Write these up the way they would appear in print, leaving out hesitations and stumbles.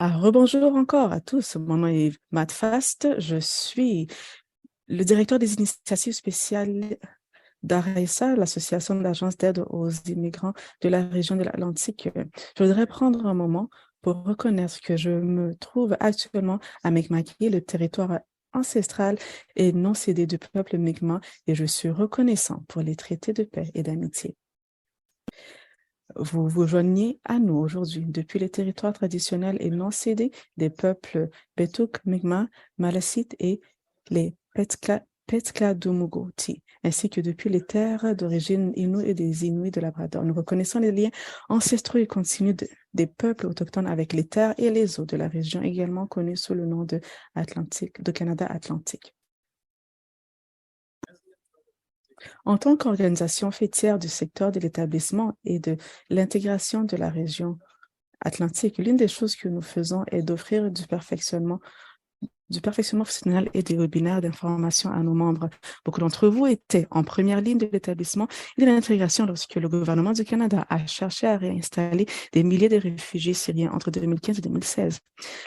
Rebonjour encore à tous. Mon nom est Matt Fast. Je suis le directeur des initiatives spéciales d'ARESA, l'Association d'agences d'aide aux immigrants de la région de l'Atlantique. Je voudrais prendre un moment pour reconnaître que je me trouve actuellement à Mi'kma'ki, le territoire ancestral et non cédé du peuple Mi'kmaq, et je suis reconnaissant pour les traités de paix et d'amitié. Vous vous joignez à nous aujourd'hui depuis les territoires traditionnels et non cédés des peuples Betuk, Mi'kmaq, Malasite et les Petkadumugoti, ainsi que depuis les terres d'origine Innu et des Inuits de Labrador. Nous reconnaissons les liens ancestraux et continus des peuples autochtones avec les terres et les eaux de la région, également connue sous le nom de Canada Atlantique. En tant qu'organisation fêtière du secteur de l'établissement et de l'intégration de la région Atlantique, l'une des choses que nous faisons est d'offrir du perfectionnement fonctionnel et des webinaires d'information à nos membres. Beaucoup d'entre vous étaient en première ligne de l'établissement et de l'intégration lorsque le gouvernement du Canada a cherché à réinstaller des milliers de réfugiés syriens entre 2015 et 2016.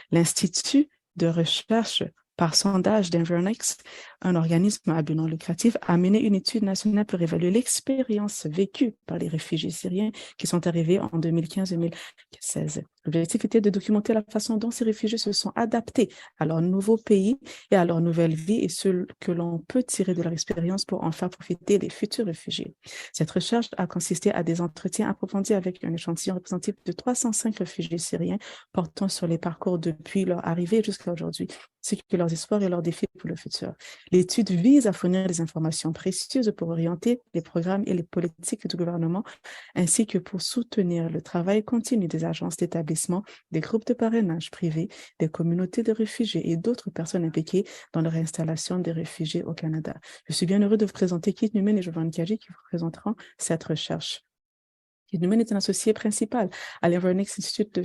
L'Institut de recherche par sondage d'Environix, un organisme à but non lucratif, a mené une étude nationale pour évaluer l'expérience vécue par les réfugiés syriens qui sont arrivés en 2015-2016. L'objectif était de documenter la façon dont ces réfugiés se sont adaptés à leur nouveau pays et à leur nouvelle vie et ce que l'on peut tirer de leur expérience pour en faire profiter les futurs réfugiés. Cette recherche a consisté à des entretiens approfondis avec un échantillon représentatif de 305 réfugiés syriens portant sur les parcours depuis leur arrivée jusqu'à aujourd'hui, ainsi que leurs espoirs et leurs défis pour le futur. L'étude vise à fournir des informations précieuses pour orienter les programmes et les politiques du gouvernement, ainsi que pour soutenir le travail continu des agences d'établissement, des groupes de parrainage privés, des communautés de réfugiés et d'autres personnes impliquées dans la réinstallation des réfugiés au Canada. Je suis bien heureux de vous présenter Keith Newman et Jovan Kaji qui vous présenteront cette recherche. Keith Newman est un associé principal à l'Environix Institute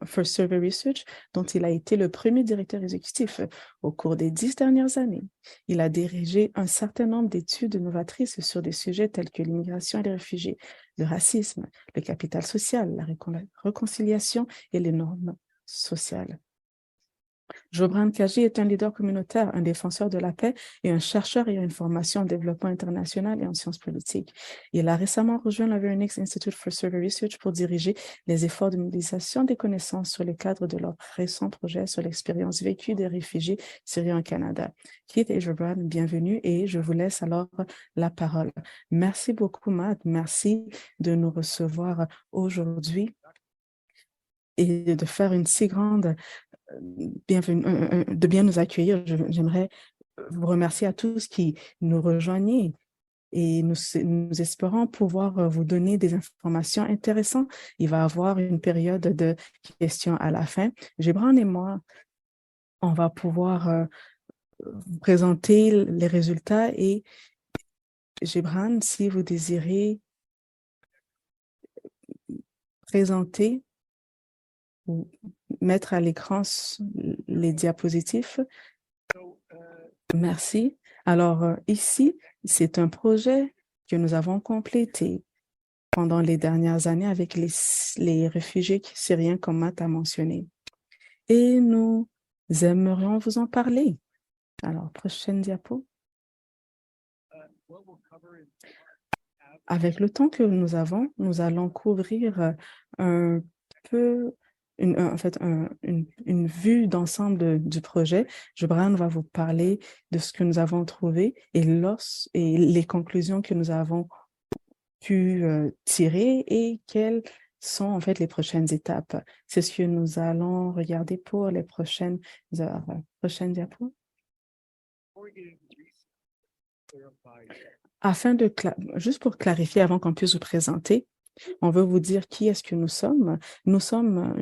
for Survey Research, dont il a été le premier directeur exécutif au cours des 10 dernières années. Il a dirigé un certain nombre d'études novatrices sur des sujets tels que l'immigration et les réfugiés, le racisme, le capital social, la réconciliation et les normes sociales. Jobran Kaji est un leader communautaire, un défenseur de la paix et un chercheur ayant une formation en développement international et en sciences politiques. Il a récemment rejoint l'Environix Institute for Survey Research pour diriger les efforts de mobilisation des connaissances sur le cadre de leur récent projet sur l'expérience vécue des réfugiés syriens au Canada. Keith et Jobran, bienvenue et je vous laisse alors la parole. Merci beaucoup, Matt. Merci de nous recevoir aujourd'hui et de faire une si grande de bien nous accueillir. J'aimerais vous remercier à tous qui nous rejoignent et nous espérons pouvoir vous donner des informations intéressantes. Il va y avoir une période de questions à la fin. Gibran et moi, on va pouvoir vous présenter les résultats et Gibran, si vous désirez présenter ou mettre à l'écran les diapositives. Merci. Alors, ici, c'est un projet que nous avons complété pendant les dernières années avec les réfugiés syriens, comme Matt a mentionné. Et nous aimerions vous en parler. Alors, prochaine diapo. Avec le temps que nous avons, nous allons couvrir un peu, une vue d'ensemble du projet. Jobran va vous parler de ce que nous avons trouvé et les conclusions que nous avons pu tirer et quelles sont en fait les prochaines étapes. C'est ce que nous allons regarder pour les prochaines heures. Prochaine diapo. Juste pour clarifier avant qu'on puisse vous présenter, on veut vous dire qui est-ce que nous sommes. Nous sommes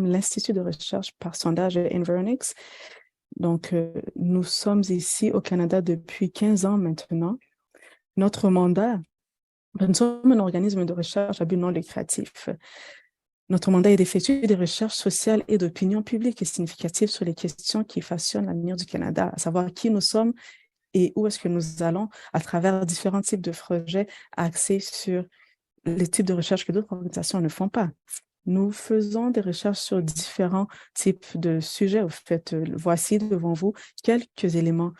l'Institut de recherche par sondage Environix. Donc, nous sommes ici au Canada depuis 15 ans maintenant. Notre mandat, nous sommes un organisme de recherche à but non lucratif. Notre mandat est d'effectuer des recherches sociales et d'opinion publique et significatives sur les questions qui façonnent l'avenir du Canada, à savoir qui nous sommes et où est-ce que nous allons à travers différents types de projets axés sur les types de recherches que d'autres organisations ne font pas. Nous faisons des recherches sur différents types de sujets. Au fait, voici devant vous quelques éléments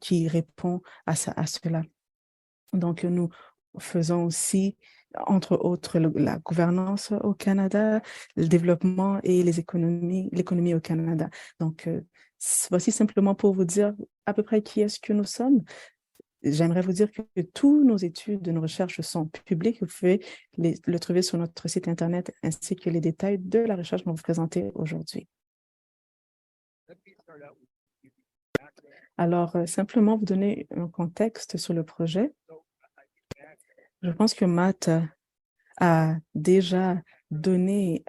qui répondent à cela. Donc, nous faisons aussi, entre autres, la gouvernance au Canada, le développement et l'économie au Canada. Donc, voici simplement pour vous dire à peu près qui est-ce que nous sommes. J'aimerais vous dire que tous nos études, nos recherches sont publiques. Vous pouvez le trouver sur notre site Internet ainsi que les détails de la recherche que je vais vous présenter aujourd'hui. Alors, simplement vous donner un contexte sur le projet. Je pense que Matt a déjà donné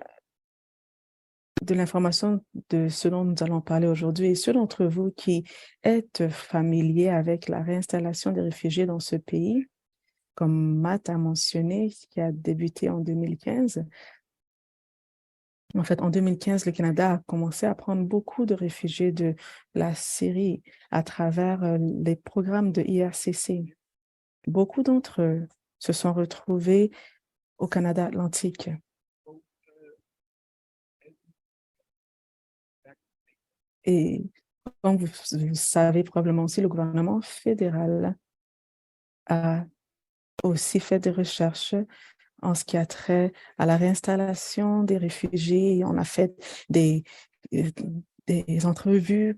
de l'information de ce dont nous allons parler aujourd'hui. Et ceux d'entre vous qui êtes familiers avec la réinstallation des réfugiés dans ce pays, comme Matt a mentionné, qui a débuté en 2015. En fait, en 2015, le Canada a commencé à prendre beaucoup de réfugiés de la Syrie à travers les programmes de IRCC. Beaucoup d'entre eux se sont retrouvés au Canada Atlantique. Et comme vous savez probablement aussi, le gouvernement fédéral a aussi fait des recherches en ce qui a trait à la réinstallation des réfugiés. On a fait euh, des entrevues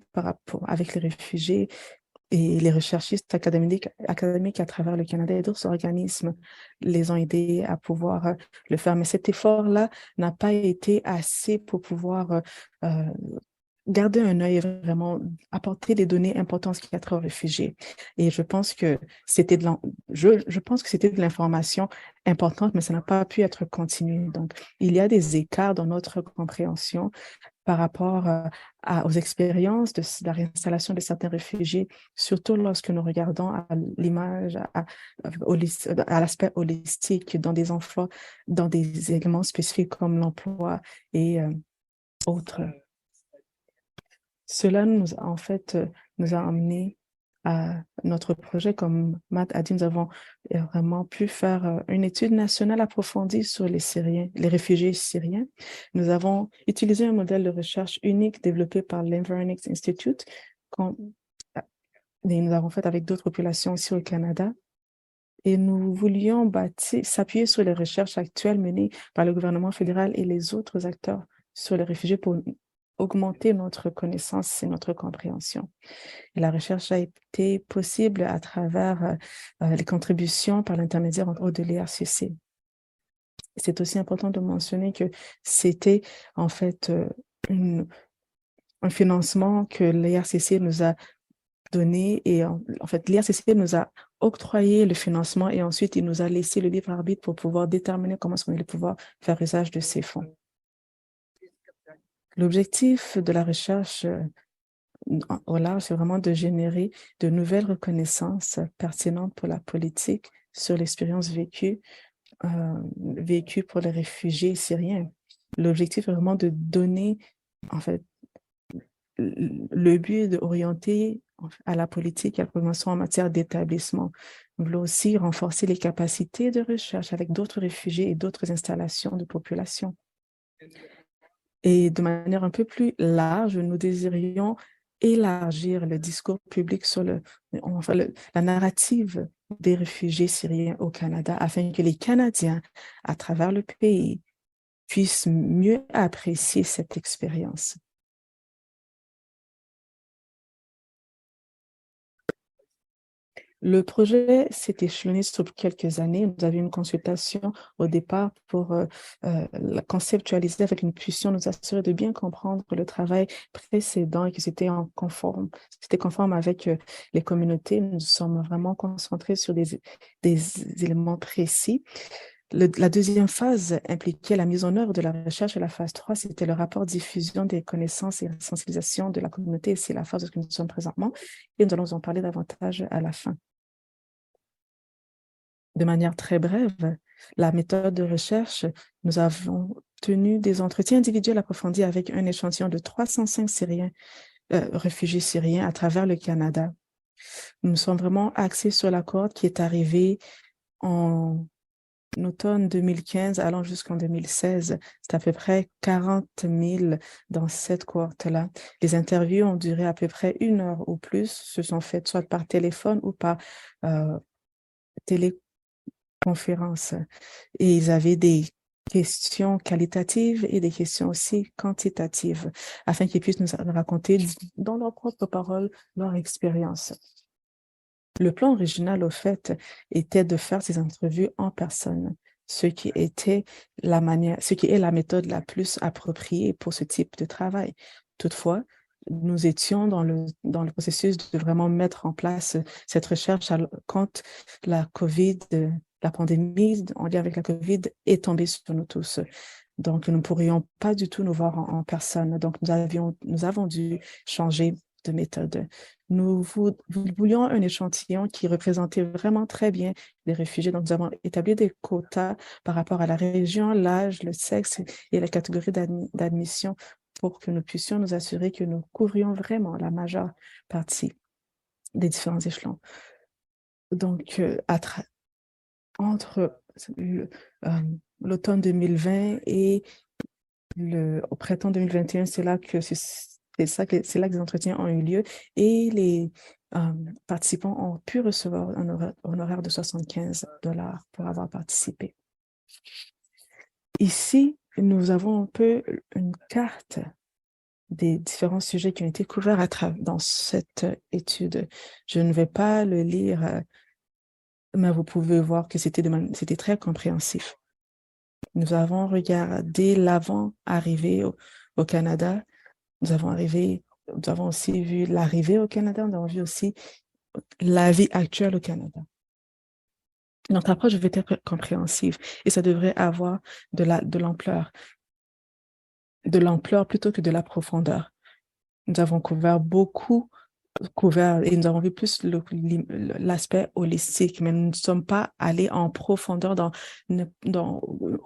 avec les réfugiés et les recherchistes académiques à travers le Canada et d'autres organismes les ont aidés à pouvoir le faire. Mais cet effort-là n'a pas été assez pour pouvoir garder un œil et vraiment apporter des données importantes qui a trait aux réfugiés. Et je pense que je pense que c'était de l'information importante, mais ça n'a pas pu être continué. Donc, il y a des écarts dans notre compréhension par rapport aux expériences de la réinstallation de certains réfugiés, surtout lorsque nous regardons à l'image, à l'aspect holistique dans des emplois, dans des éléments spécifiques comme l'emploi et autres. Cela nous a amené à notre projet. Comme Matt a dit, nous avons vraiment pu faire une étude nationale approfondie sur les Syriens, les réfugiés syriens. Nous avons utilisé un modèle de recherche unique développé par l'Environics Institute et nous avons fait avec d'autres populations ici au Canada. Et nous voulions s'appuyer sur les recherches actuelles menées par le gouvernement fédéral et les autres acteurs sur les réfugiés pour augmenter notre connaissance et notre compréhension. Et la recherche a été possible à travers les contributions par l'intermédiaire entre autres de l'IRCC. C'est aussi important de mentionner que c'était en fait un financement que l'IRCC nous a donné et en fait l'IRCC nous a octroyé le financement et ensuite il nous a laissé le libre arbitre pour pouvoir déterminer comment est-ce qu'on allait pouvoir faire usage de ces fonds. L'objectif de la recherche au large, c'est vraiment de générer de nouvelles reconnaissances pertinentes pour la politique sur l'expérience vécue pour les réfugiés syriens. L'objectif est vraiment de donner, en fait, le but est d'orienter à la politique et à la prévention en matière d'établissement. On veut aussi renforcer les capacités de recherche avec d'autres réfugiés et d'autres installations de population. Et de manière un peu plus large, nous désirions élargir le discours public sur la narrative des réfugiés syriens au Canada afin que les Canadiens, à travers le pays, puissent mieux apprécier cette expérience. Le projet s'est échelonné sur quelques années. Nous avions une consultation au départ pour la conceptualiser avec une puissions nous assurer de bien comprendre le travail précédent et que c'était conforme avec les communautés. Nous sommes vraiment concentrés sur des éléments précis. La deuxième phase impliquait la mise en œuvre de la recherche et la phase 3, c'était le rapport diffusion des connaissances et sensibilisation de la communauté. C'est la phase où nous sommes présentement et nous allons en parler davantage à la fin. De manière très brève, la méthode de recherche, nous avons tenu des entretiens individuels approfondis avec un échantillon de 305 réfugiés syriens à travers le Canada. Nous sommes vraiment axés sur la cohorte qui est arrivée en automne 2015 allant jusqu'en 2016. C'est à peu près 40 000 dans cette cohorte-là. Les interviews ont duré à peu près 1 heure ou plus, se sont faites soit par téléphone ou par téléconférence. Et ils avaient des questions qualitatives et des questions aussi quantitatives, afin qu'ils puissent nous raconter dans leurs propres paroles leur expérience. Le plan original, au fait, était de faire ces entrevues en personne, ce qui est la méthode la plus appropriée pour ce type de travail. Toutefois, nous étions dans le processus de vraiment mettre en place cette recherche quand la COVID, la pandémie en lien avec la COVID est tombée sur nous tous. Donc, nous ne pourrions pas du tout nous voir en personne. Donc, nous avons dû changer de méthode. Nous voulions un échantillon qui représentait vraiment très bien les réfugiés. Donc, nous avons établi des quotas par rapport à la région, l'âge, le sexe et la catégorie d'admission pour que nous puissions nous assurer que nous couvrions vraiment la majeure partie des différents échelons. Donc, entre l'automne 2020 et au printemps 2021, c'est là que les entretiens ont eu lieu et les participants ont pu recevoir un honoraire de 75 $ pour avoir participé. Ici, nous avons un peu une carte des différents sujets qui ont été couverts dans cette étude. Je ne vais pas le lire, mais vous pouvez voir que c'était très compréhensif. Nous avons regardé l'avant-arrivée au Canada. Nous avons aussi vu l'arrivée au Canada. Nous avons vu aussi la vie actuelle au Canada. Notre approche devait être compréhensive et ça devrait avoir de l'ampleur plutôt que de la profondeur. Nous avons couvert et nous avons vu plus l'aspect holistique, mais nous ne sommes pas allés en profondeur dans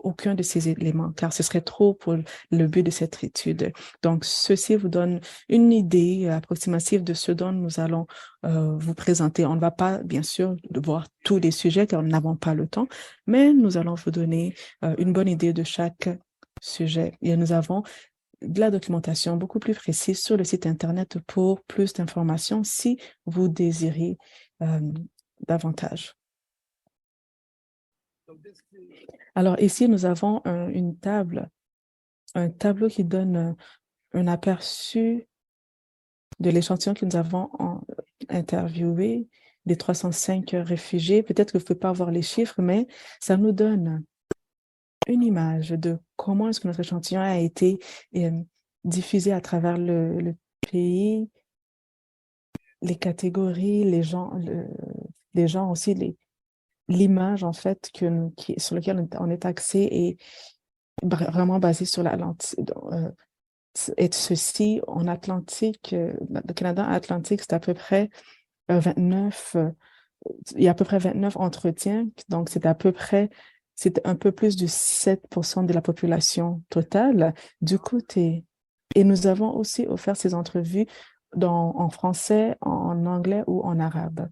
aucun de ces éléments, car ce serait trop pour le but de cette étude. Donc, ceci vous donne une idée approximative de ce dont nous allons vous présenter. On ne va pas, bien sûr, voir tous les sujets, car nous n'avons pas le temps, mais nous allons vous donner une bonne idée de chaque sujet. Et nous avons de la documentation beaucoup plus précise sur le site Internet pour plus d'informations si vous désirez davantage. Alors ici, nous avons un tableau qui donne un aperçu de l'échantillon que nous avons interviewé des 305 réfugiés. Peut-être que vous ne pouvez pas voir les chiffres, mais ça nous donne une image de comment est-ce que notre échantillon a été diffusé à travers le pays, les catégories, les gens aussi, l'image en fait sur laquelle on est axé est vraiment basée sur l'Atlantique. Et ceci, en Atlantique, le Canada Atlantique, c'est à peu près 29, il y a à peu près 29 entretiens, donc c'est un peu plus de 7% de la population totale du côté. Et nous avons aussi offert ces entrevues en français, en anglais ou en arabe.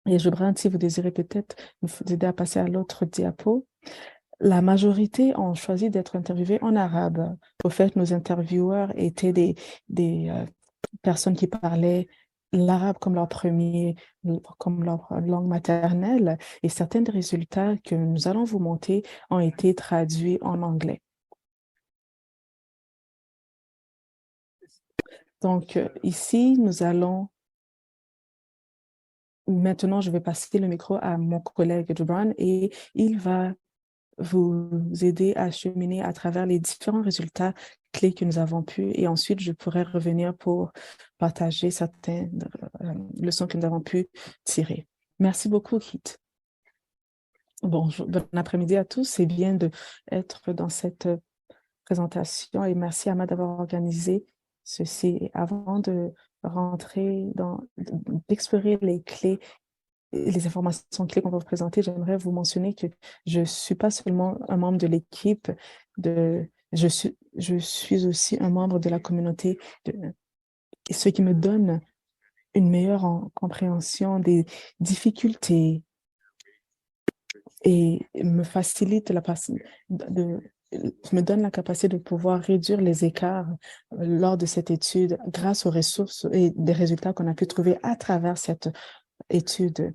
Et je Brand, si vous désirez peut-être nous aider à passer à l'autre diapo. La majorité ont choisi d'être interviewés en arabe. Au fait, nos intervieweurs étaient des personnes qui parlaient l'arabe comme leur langue maternelle, et certains des résultats que nous allons vous montrer ont été traduits en anglais. Donc, ici, maintenant, je vais passer le micro à mon collègue Gibran et il va vous aider à cheminer à travers les différents résultats clés que nous avons pu et ensuite je pourrai revenir pour partager certaines leçons que nous avons pu tirer. Merci beaucoup, Kit. Bon après-midi à tous. C'est bien d'être dans cette présentation et merci Ahmad d'avoir organisé ceci. Avant de rentrer d'explorer les clés les informations clés qu'on va vous présenter, j'aimerais vous mentionner que je ne suis pas seulement un membre de l'équipe, je suis aussi un membre de la communauté, ce qui me donne une meilleure compréhension des difficultés et me donne la capacité de pouvoir réduire les écarts lors de cette étude grâce aux ressources et des résultats qu'on a pu trouver à travers cette étude.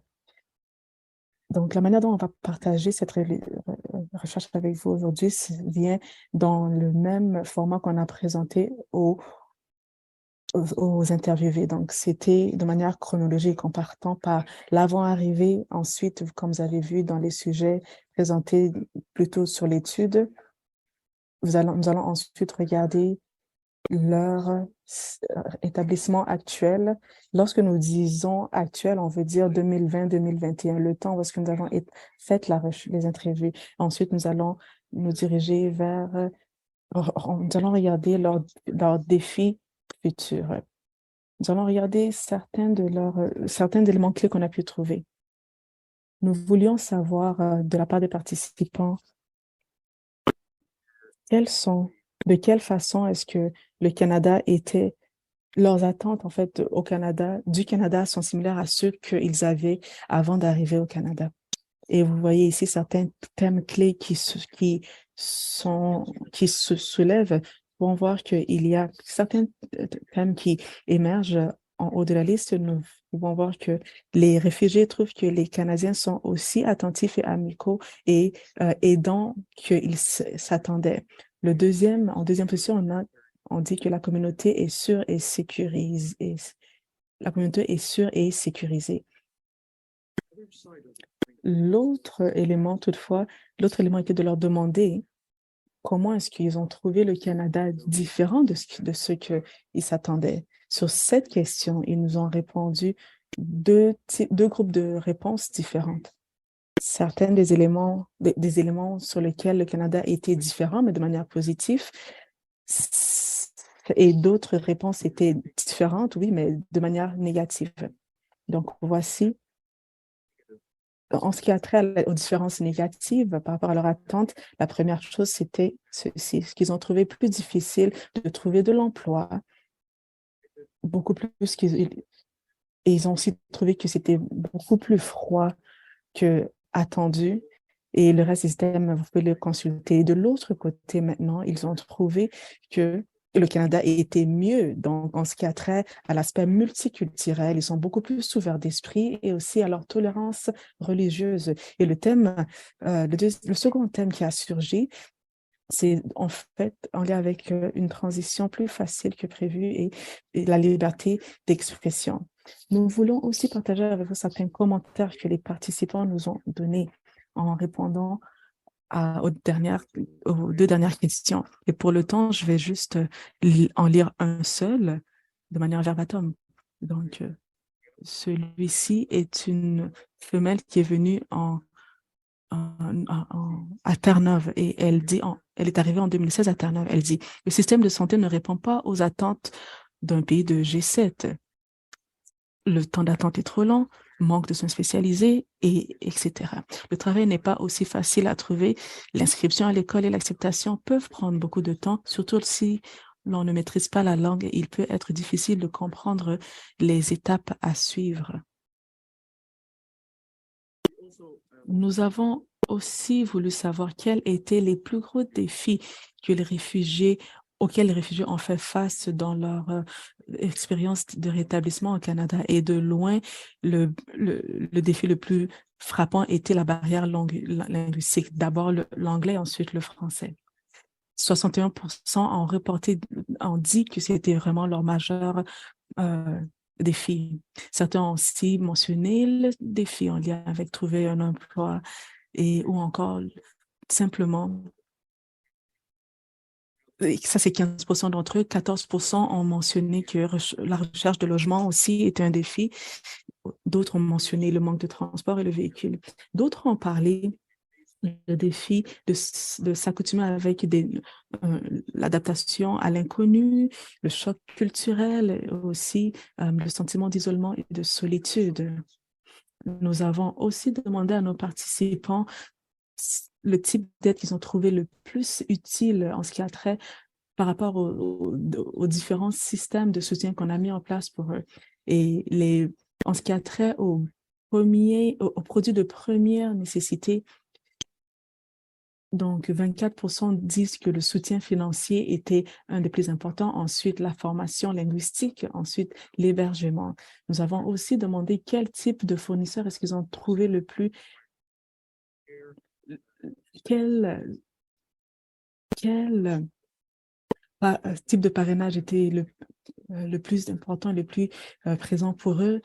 Donc, la manière dont on va partager cette recherche avec vous aujourd'hui vient dans le même format qu'on a présenté aux interviewés. Donc, c'était de manière chronologique en partant par l'avant-arrivée. Ensuite, comme vous avez vu dans les sujets présentés plutôt sur l'étude, nous allons ensuite regarder leur établissement actuel. Lorsque nous disons actuel, on veut dire 2020-2021, le temps où est-ce que nous avons fait les interviews. Ensuite, nous allons nous diriger vers, nous allons regarder leurs défis futurs. Nous allons regarder certains éléments clés qu'on a pu trouver. Nous voulions savoir de la part des participants de quelle façon est-ce que le Canada leurs attentes en fait du Canada sont similaires à ceux qu'ils avaient avant d'arriver au Canada. Et vous voyez ici certains thèmes clés qui se soulèvent. Pour voir qu'il y a certains thèmes qui émergent en haut de la liste. Nous pouvons voir que les réfugiés trouvent que les Canadiens sont aussi attentifs et amicaux et aidants qu'ils s'attendaient. En deuxième position, on dit que la communauté est sûre et sécurisée. La communauté est sûre et sécurisée. L'autre élément était de leur demander comment est-ce qu'ils ont trouvé le Canada différent de ce qu'ils s'attendaient. Sur cette question, ils nous ont répondu deux groupes de réponses différentes. Certains des éléments sur lesquels le Canada était différent, mais de manière positive, et d'autres réponses étaient différentes, oui, mais de manière négative. Donc, voici en ce qui a trait aux différences négatives par rapport à leur attente, la première chose, c'était ce qu'ils ont trouvé plus difficile de trouver de l'emploi, beaucoup plus et ils ont aussi trouvé que c'était beaucoup plus froid que attendu. Et le reste du système, vous pouvez le consulter. De l'autre côté, maintenant, ils ont trouvé que le Canada était mieux en ce qui a trait à l'aspect multiculturel. Ils sont beaucoup plus ouverts d'esprit et aussi à leur tolérance religieuse. Et le second thème qui a surgi, c'est en fait en lien avec une transition plus facile que prévu et la liberté d'expression. Nous voulons aussi partager avec vous certains commentaires que les participants nous ont donnés en répondant aux deux dernières questions. Et pour le temps, je vais juste en lire un seul de manière verbatim. Donc, celui-ci est une femelle qui est venue à Terre-Neuve et elle est arrivée en 2016 à Terre-Neuve. Elle dit, le système de santé ne répond pas aux attentes d'un pays de G7. Le temps d'attente est trop long, manque de soins spécialisés, etc. Le travail n'est pas aussi facile à trouver. L'inscription à l'école et l'acceptation peuvent prendre beaucoup de temps, surtout si l'on ne maîtrise pas la langue. Il peut être difficile de comprendre les étapes à suivre. Nous avons aussi voulu savoir quels étaient les plus gros défis auxquels les réfugiés ont fait face dans leur expérience de rétablissement au Canada. Et de loin, le défi le plus frappant était la barrière linguistique. D'abord l'anglais, ensuite le français. 61% ont dit que c'était vraiment leur majeur euh, défi. Certains ont aussi mentionné le défi en lien avec trouver un emploi ou encore simplement, et ça c'est 15% d'entre eux, 14% ont mentionné que la recherche de logement aussi était un défi. D'autres ont mentionné le manque de transport et le véhicule. D'autres ont parlé le défi de s'accoutumer avec l'adaptation à l'inconnu, le choc culturel, aussi le sentiment d'isolement et de solitude. Nous avons aussi demandé à nos participants le type d'aide qu'ils ont trouvé le plus utile en ce qui a trait par rapport aux différents systèmes de soutien qu'on a mis en place pour eux. Et en ce qui a trait aux aux produits de première nécessité. Donc, 24% disent que le soutien financier était un des plus importants. Ensuite, la formation linguistique. Ensuite, l'hébergement. Nous avons aussi demandé quel type de fournisseur est-ce qu'ils ont trouvé le plus, quel, quel type de parrainage était le plus important, le plus présent pour eux.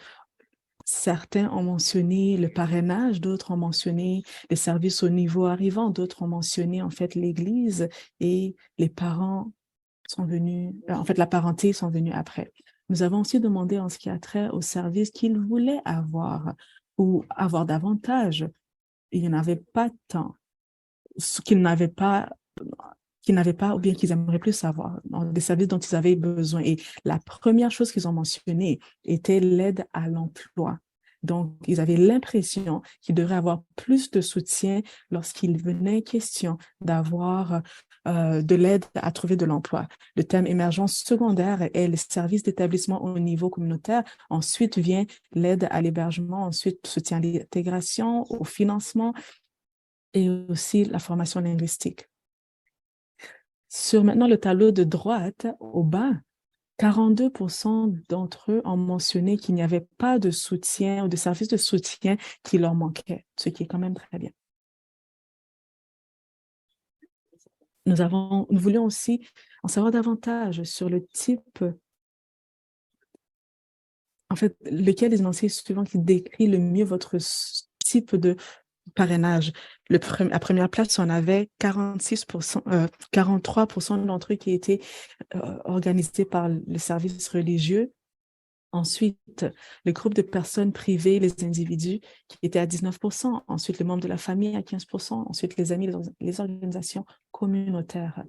Certains ont mentionné le parrainage, d'autres ont mentionné les services au niveau arrivant, d'autres ont mentionné en fait l'Église et les parents sont venus, en fait la parenté sont venus après. Nous avons aussi demandé en ce qui a trait aux services qu'ils voulaient avoir ou avoir davantage. Il n'y en avait pas tant, ce qu'ils n'avaient pas ou bien qu'ils aimeraient plus savoir, des services dont ils avaient besoin. Et la première chose qu'ils ont mentionnée était l'aide à l'emploi. Donc, ils avaient l'impression qu'ils devraient avoir plus de soutien lorsqu'il venait question d'avoir de l'aide à trouver de l'emploi. Le thème émergence secondaire est le service d'établissement au niveau communautaire. Ensuite vient l'aide à l'hébergement, ensuite soutien à l'intégration, au financement et aussi la formation linguistique. Sur maintenant le tableau de droite, au bas, 42% d'entre eux ont mentionné qu'il n'y avait pas de soutien ou de service de soutien qui leur manquait, ce qui est quand même très bien. Nous voulions aussi en savoir davantage sur le type, en fait, lequel des énoncés suivants qui décrit le mieux votre type de parrainage. À première place, on avait 46%, 43% d'entre eux qui étaient organisés par le service religieux. Ensuite, le groupe de personnes privées, les individus, qui étaient à 19%. Ensuite, les membres de la famille à 15%. Ensuite, les amis, les organisations communautaires.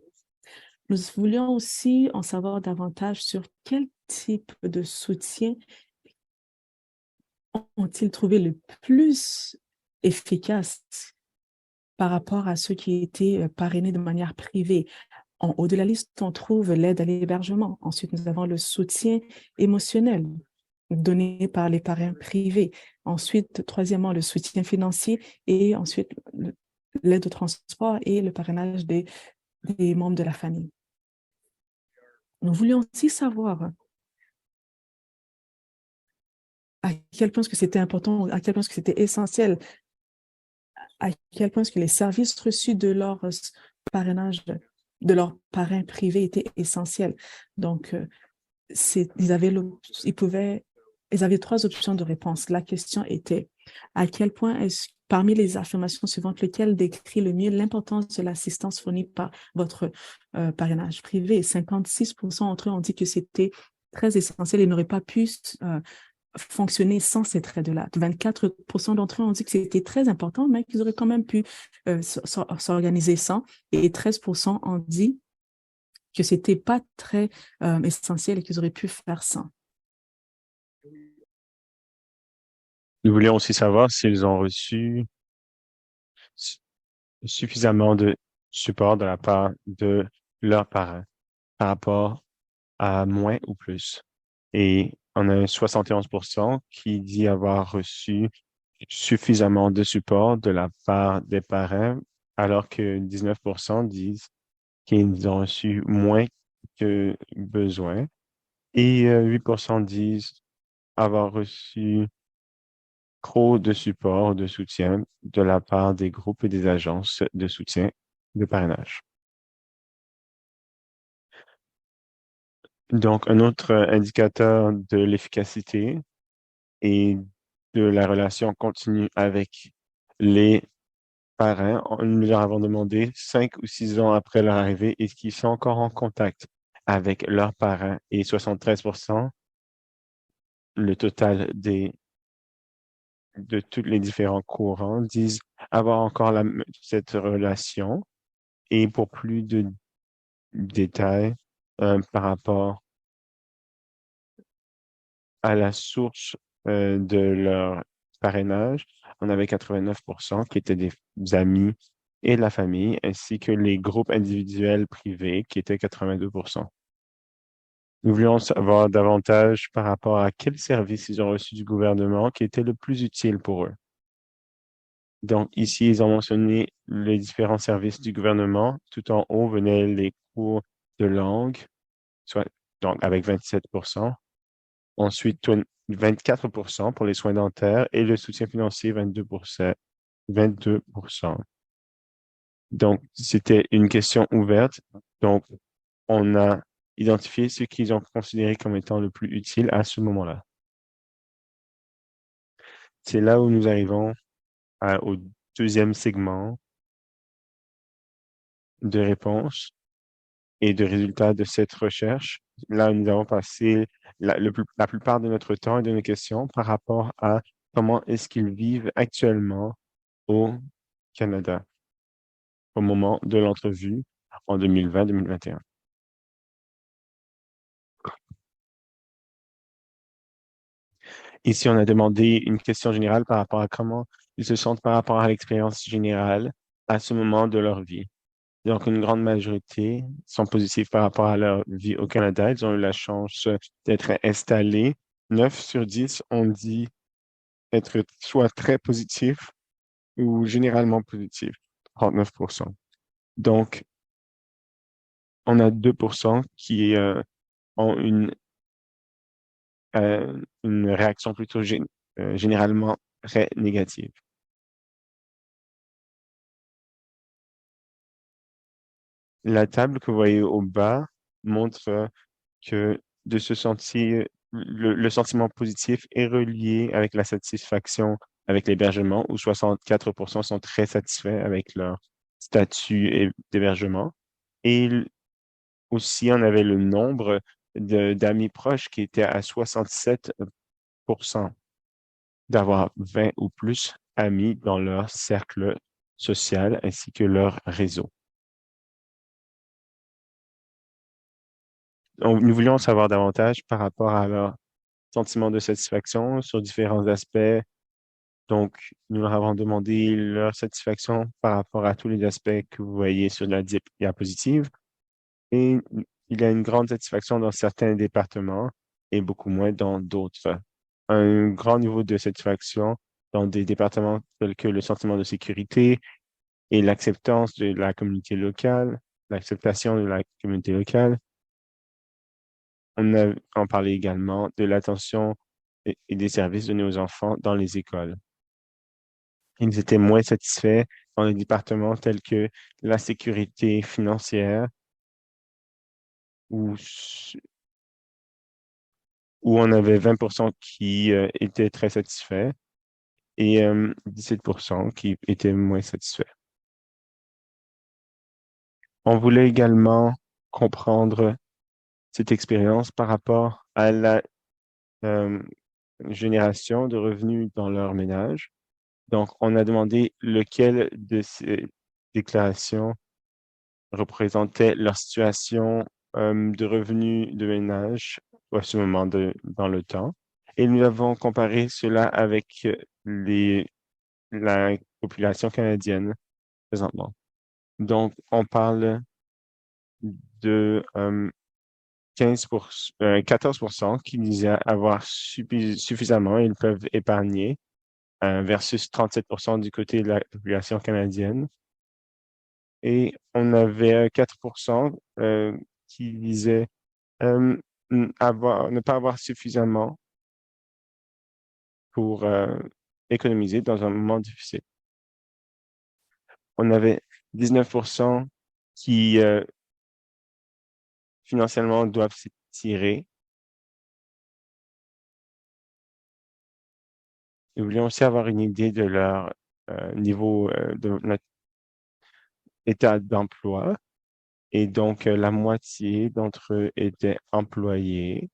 Nous voulions aussi en savoir davantage sur quel type de soutien ont-ils trouvé le plus efficace par rapport à ceux qui étaient parrainés de manière privée. En haut de la liste, on trouve l'aide à l'hébergement. Ensuite, nous avons le soutien émotionnel donné par les parrains privés. Ensuite, troisièmement, le soutien financier et ensuite l'aide au transport et le parrainage des membres de la famille. Nous voulions aussi savoir à quel point que c'était important, à quel point que c'était essentiel, à quel point que les services reçus de leur parrainage, de leurs parrains privés étaient essentiels. Donc, ils avaient trois options de réponse. La question était, à quel point parmi les affirmations suivantes, lequel décrit le mieux l'importance de l'assistance fournie par votre parrainage privé? 56% d'entre eux ont dit que c'était très essentiel et n'auraient pas pu fonctionner sans cette aide-là. 24% d'entre eux ont dit que c'était très important, mais qu'ils auraient quand même pu s'organiser sans. Et 13% ont dit que c'était pas très essentiel et qu'ils auraient pu faire sans. Nous voulions aussi savoir s'ils ont reçu suffisamment de support de la part de leurs parents par rapport à moins ou plus. Et on a 71% qui dit avoir reçu suffisamment de support de la part des parents, alors que 19% disent qu'ils ont reçu moins que besoin. Et 8% disent avoir reçu trop de support, de soutien de la part des groupes et des agences de soutien de parrainage. Donc, un autre indicateur de l'efficacité et de la relation continue avec les parrains, nous leur avons demandé 5 ou 6 ans après leur arrivée, est-ce qu'ils sont encore en contact avec leurs parents et 73%, le total de tous les différents courants, disent avoir encore cette relation. Et pour plus de détails par rapport à la source de leur parrainage, on avait 89% qui étaient des amis et de la famille, ainsi que les groupes individuels privés qui étaient 82%. Nous voulions savoir davantage par rapport à quels services ils ont reçus du gouvernement qui était le plus utile pour eux. Donc, ici, ils ont mentionné les différents services du gouvernement. Tout en haut venaient les cours de langue, soit, donc avec 27%. Ensuite, 24% pour les soins dentaires et le soutien financier, 22%. 22%. Donc, c'était une question ouverte. Donc, on a identifié ce qu'ils ont considéré comme étant le plus utile à ce moment-là. C'est là où nous arrivons au deuxième segment de réponse et de résultats de cette recherche. Là, nous avons passé la plupart de notre temps et de nos questions par rapport à comment est-ce qu'ils vivent actuellement au Canada au moment de l'entrevue en 2020-2021. Ici, on a demandé une question générale par rapport à comment ils se sentent par rapport à l'expérience générale à ce moment de leur vie. Donc, une grande majorité sont positifs par rapport à leur vie au Canada. Ils ont eu la chance d'être installés. 9 sur 10 ont dit être soit très positifs ou généralement positifs, 39%. Donc, on a 2% qui ont une réaction plutôt généralement très négative. La table que vous voyez au bas montre que de se sentir, le sentiment positif est relié avec la satisfaction avec l'hébergement, où 64% sont très satisfaits avec leur statut d'hébergement. Et aussi, on avait le nombre d'amis proches qui était à 67% d'avoir 20 ou plus amis dans leur cercle social ainsi que leur réseau. Nous voulions savoir davantage par rapport à leur sentiment de satisfaction sur différents aspects. Donc, nous leur avons demandé leur satisfaction par rapport à tous les aspects que vous voyez sur la diapositive. Et il y a une grande satisfaction dans certains départements et beaucoup moins dans d'autres. Un grand niveau de satisfaction dans des départements tels que le sentiment de sécurité et l'acceptance de la communauté locale, l'acceptation de la communauté locale. On parlait également de l'attention et des services donnés aux enfants dans les écoles. Ils étaient moins satisfaits dans les départements tels que la sécurité financière, où, où on avait 20% qui étaient très satisfaits et 17% qui étaient moins satisfaits. On voulait également comprendre cette expérience par rapport à la euh, génération de revenus dans leur ménage. Donc, on a demandé lequel de ces déclarations représentait leur situation de revenus de ménage à ce moment dans le temps. Et nous avons comparé cela avec la population canadienne présentement. Donc, on parle de 14% qui disaient avoir suffisamment, ils peuvent épargner, versus 37% du côté de la population canadienne. Et on avait 4% qui disaient euh, ne pas avoir suffisamment pour économiser dans un moment difficile. On avait 19% qui financièrement doivent s'étirer. Nous voulions aussi avoir une idée de leur niveau de notre état d'emploi. Et donc, la moitié d'entre eux étaient employés.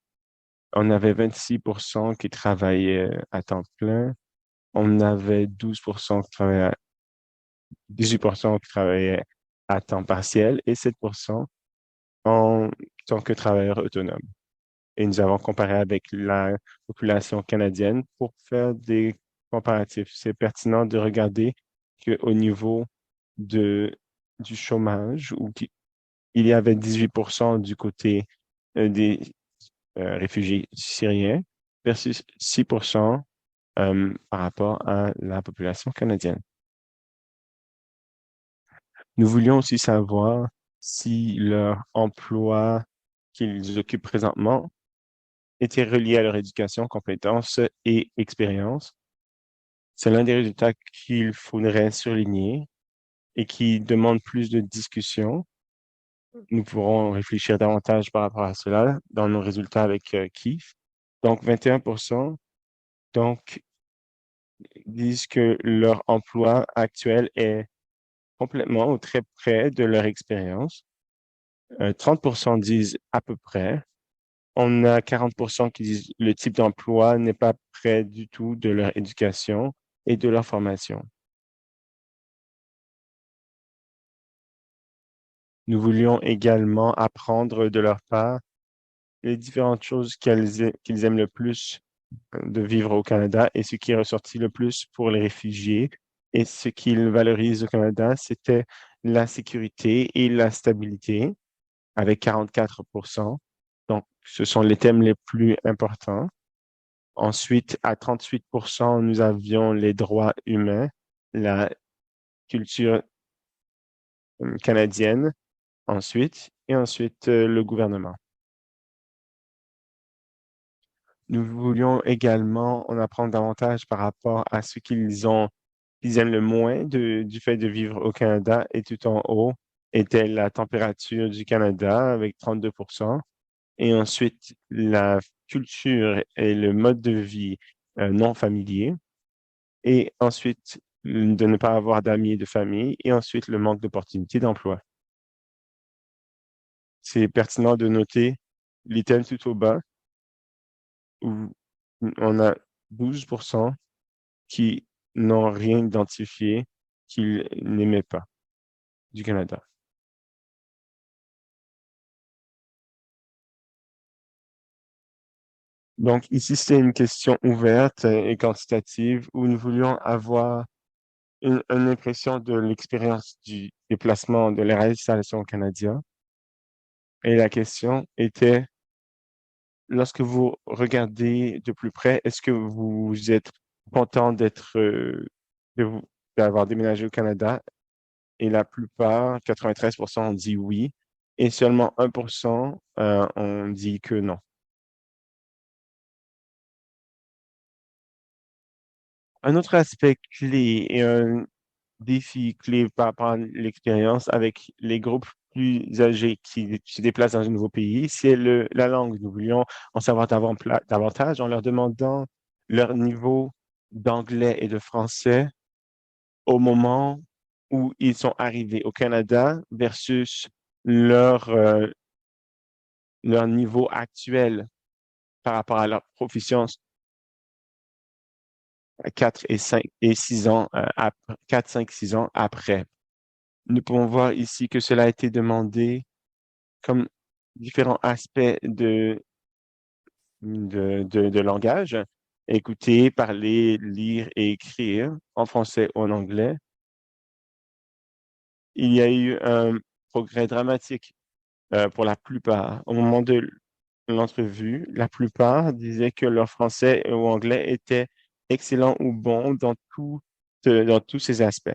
On avait 26% qui travaillaient à temps plein. On avait 12% qui travaillaient 18% qui travaillaient à temps partiel et 7% en tant que travailleurs autonomes. Et nous avons comparé avec la population canadienne pour faire des comparatifs. C'est pertinent de regarder qu'au niveau du chômage, il y avait 18% du côté des réfugiés syriens versus 6% par rapport à la population canadienne. Nous voulions aussi savoir si leur emploi qu'ils occupent présentement était relié à leur éducation, compétences et expérience. C'est l'un des résultats qu'il faudrait surligner et qui demande plus de discussion. Nous pourrons réfléchir davantage par rapport à cela dans nos résultats avec Keith. Donc, 21% donc, disent que leur emploi actuel est complètement ou très près de leur expérience. 30% disent à peu près. On a 40% qui disent le type d'emploi n'est pas près du tout de leur éducation et de leur formation. Nous voulions également apprendre de leur part les différentes choses qu'ils aiment le plus de vivre au Canada et ce qui est ressorti le plus pour les réfugiés et ce qu'ils valorisent au Canada, c'était la sécurité et la stabilité avec 44%. Donc, ce sont les thèmes les plus importants. Ensuite, à 38%, nous avions les droits humains, la culture canadienne, ensuite le gouvernement. Nous voulions également en apprendre davantage par rapport à ce qu'ils aiment le moins du fait de vivre au Canada et tout en haut était la température du Canada avec 32%. Et ensuite, la culture et le mode de vie non familier. Et ensuite, de ne pas avoir d'amis et de famille. Et ensuite, le manque d'opportunités d'emploi. C'est pertinent de noter l'item tout au bas où on a 12% qui n'ont rien identifié qu'ils n'aimaient pas du Canada. Donc ici, c'est une question ouverte et quantitative où nous voulions avoir une impression de l'expérience du déplacement de la réinstallation canadien. Et la question était, lorsque vous regardez de plus près, est-ce que vous êtes content de vous- d'avoir déménagé au Canada? Et la plupart, 93%, ont dit oui. Et seulement 1% ont dit que non. Un autre aspect clé et un défi clé par rapport à l'expérience avec les groupes plus âgés qui se déplacent dans un nouveau pays, c'est la langue. Nous voulions en savoir davantage en leur demandant leur niveau d'anglais et de français au moment où ils sont arrivés au Canada versus leur niveau actuel par rapport à leur proficience 4 et 5 et 6 ans après, 4, 5, 6 ans après. Nous pouvons voir ici que cela a été demandé comme différents aspects de langage, écouter, parler, lire et écrire en français ou en anglais. Il y a eu un progrès dramatique pour la plupart. Au moment de l'entrevue, la plupart disaient que leur français ou anglais était excellent ou bon dans tous ces aspects.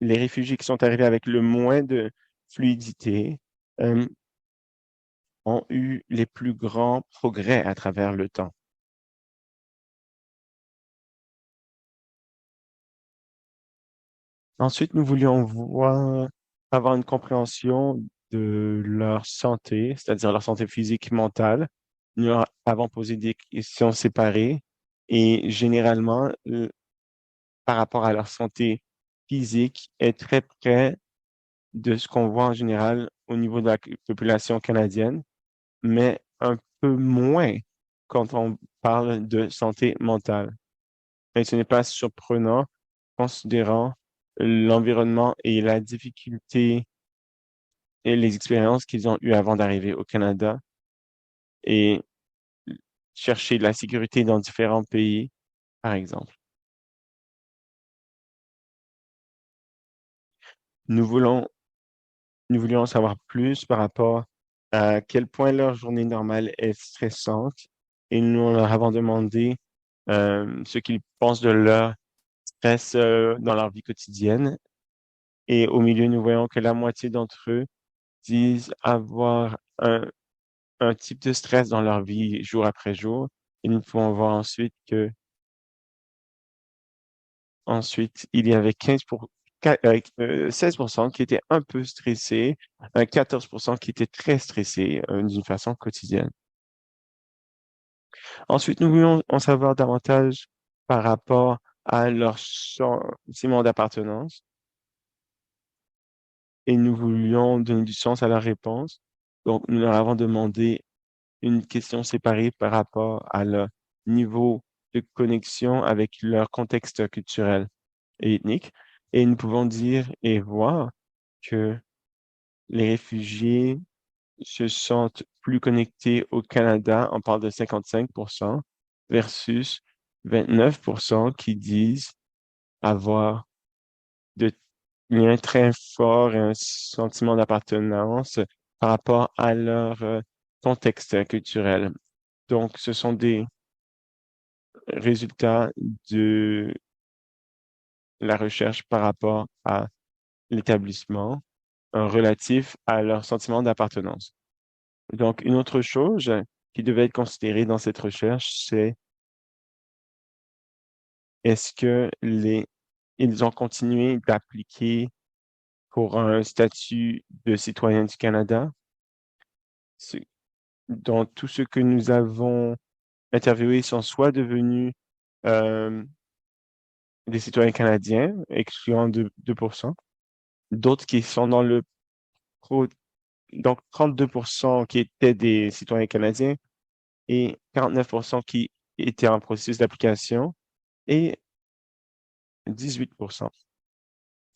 Les réfugiés qui sont arrivés avec le moins de fluidité euh, ont eu les plus grands progrès à travers le temps. Ensuite, nous voulions avoir une compréhension de leur santé, c'est-à-dire leur santé physique, mentale. Nous leur avons posé des questions séparées et généralement, par rapport à leur santé physique, est très près de ce qu'on voit en général au niveau de la population canadienne, mais un peu moins quand on parle de santé mentale. Et ce n'est pas surprenant considérant l'environnement et la difficulté et les expériences qu'ils ont eues avant d'arriver au Canada et chercher la sécurité dans différents pays, par exemple. Nous voulons, nous voulions en savoir plus par rapport à quel point leur journée normale est stressante et nous leur avons demandé ce qu'ils pensent de leur stress dans leur vie quotidienne. Et au milieu, nous voyons que la moitié d'entre eux disent avoir un type de stress dans leur vie jour après jour. Et nous pouvons voir ensuite que ensuite, il y avait 16% qui étaient un peu stressés, 14% qui étaient très stressés d'une façon quotidienne. Ensuite, nous voulions en savoir davantage par rapport à leur sentiment d'appartenance et nous voulions donner du sens à la réponse. Donc, nous leur avons demandé une question séparée par rapport à leur niveau de connexion avec leur contexte culturel et ethnique. Et nous pouvons dire et voir que les réfugiés se sentent plus connectés au Canada, on parle de 55%, versus 29% qui disent avoir de liens très forts et un sentiment d'appartenance par rapport à leur contexte culturel. Donc, ce sont des résultats de la recherche par rapport à l'établissement relatif à leur sentiment d'appartenance. Donc, une autre chose qui devait être considérée dans cette recherche, c'est est-ce que ils ont continué d'appliquer pour un statut de citoyen du Canada? Ce- Dans tout ce que nous avons interviewé, sont soit devenus euh, des citoyens canadiens, excluant 2%, d'autres qui sont dans le pro, donc 32% qui étaient des citoyens canadiens et 49% qui étaient en processus d'application et 18%,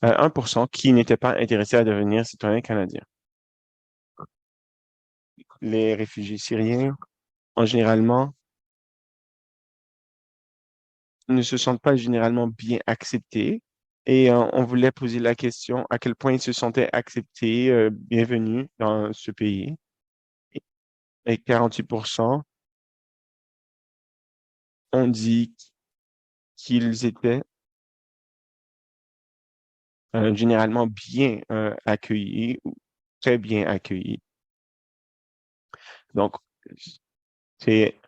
1% qui n'étaient pas intéressés à devenir citoyens canadiens. Les réfugiés syriens, en généralement, ne se sentent pas généralement bien acceptés. Et on voulait poser la question à quel point ils se sentaient acceptés, bienvenus dans ce pays. Et 48% ont dit qu'ils étaient généralement bien accueillis ou très bien accueillis. Donc, c'est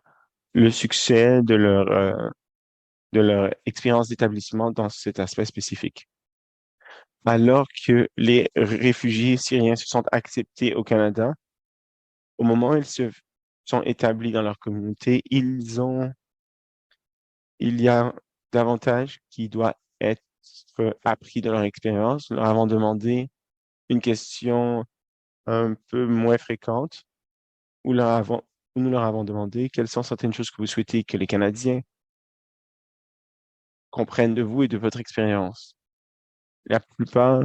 le succès de leur expérience d'établissement dans cet aspect spécifique. Alors que les réfugiés syriens se sont acceptés au Canada, au moment où ils se sont établis dans leur communauté, il y a davantage qui doit être appris de leur expérience. Nous leur avons demandé une question un peu moins fréquente où, où nous leur avons demandé quelles sont certaines choses que vous souhaitez que les Canadiens comprennent de vous et de votre expérience. La plupart,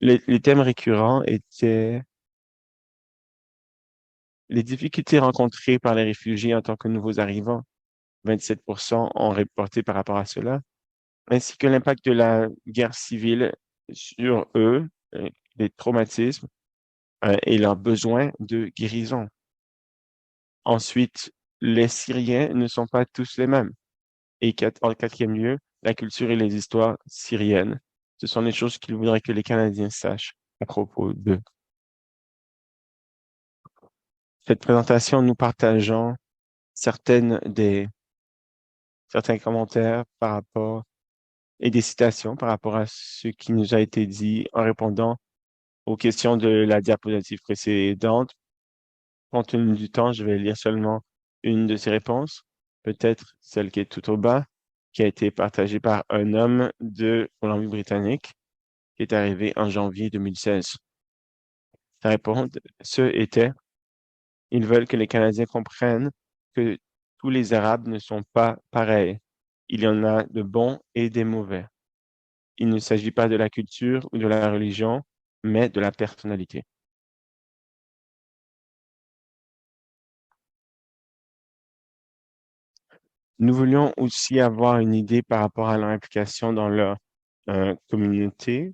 les thèmes récurrents étaient les difficultés rencontrées par les réfugiés en tant que nouveaux arrivants. 27% ont reporté par rapport à cela, ainsi que l'impact de la guerre civile sur eux, les traumatismes et leurs besoins de guérison. Ensuite, les Syriens ne sont pas tous les mêmes. Et en quatrième lieu, la culture et les histoires syriennes. Ce sont les choses qu'il voudrait que les Canadiens sachent à propos d'eux. Cette présentation, nous partageons certains commentaires par rapport et des citations par rapport à ce qui nous a été dit en répondant aux questions de la diapositive précédente. Compte tenu du temps, je vais lire seulement une de ces réponses, peut-être celle qui est tout au bas, qui a été partagée par un homme de Colombie-Britannique qui est arrivé en janvier 2016. Sa réponse, était, ils veulent que les Canadiens comprennent que tous les Arabes ne sont pas pareils. Il y en a de bons et des mauvais. Il ne s'agit pas de la culture ou de la religion, mais de la personnalité. Nous voulions aussi avoir une idée par rapport à leur implication dans leur communauté.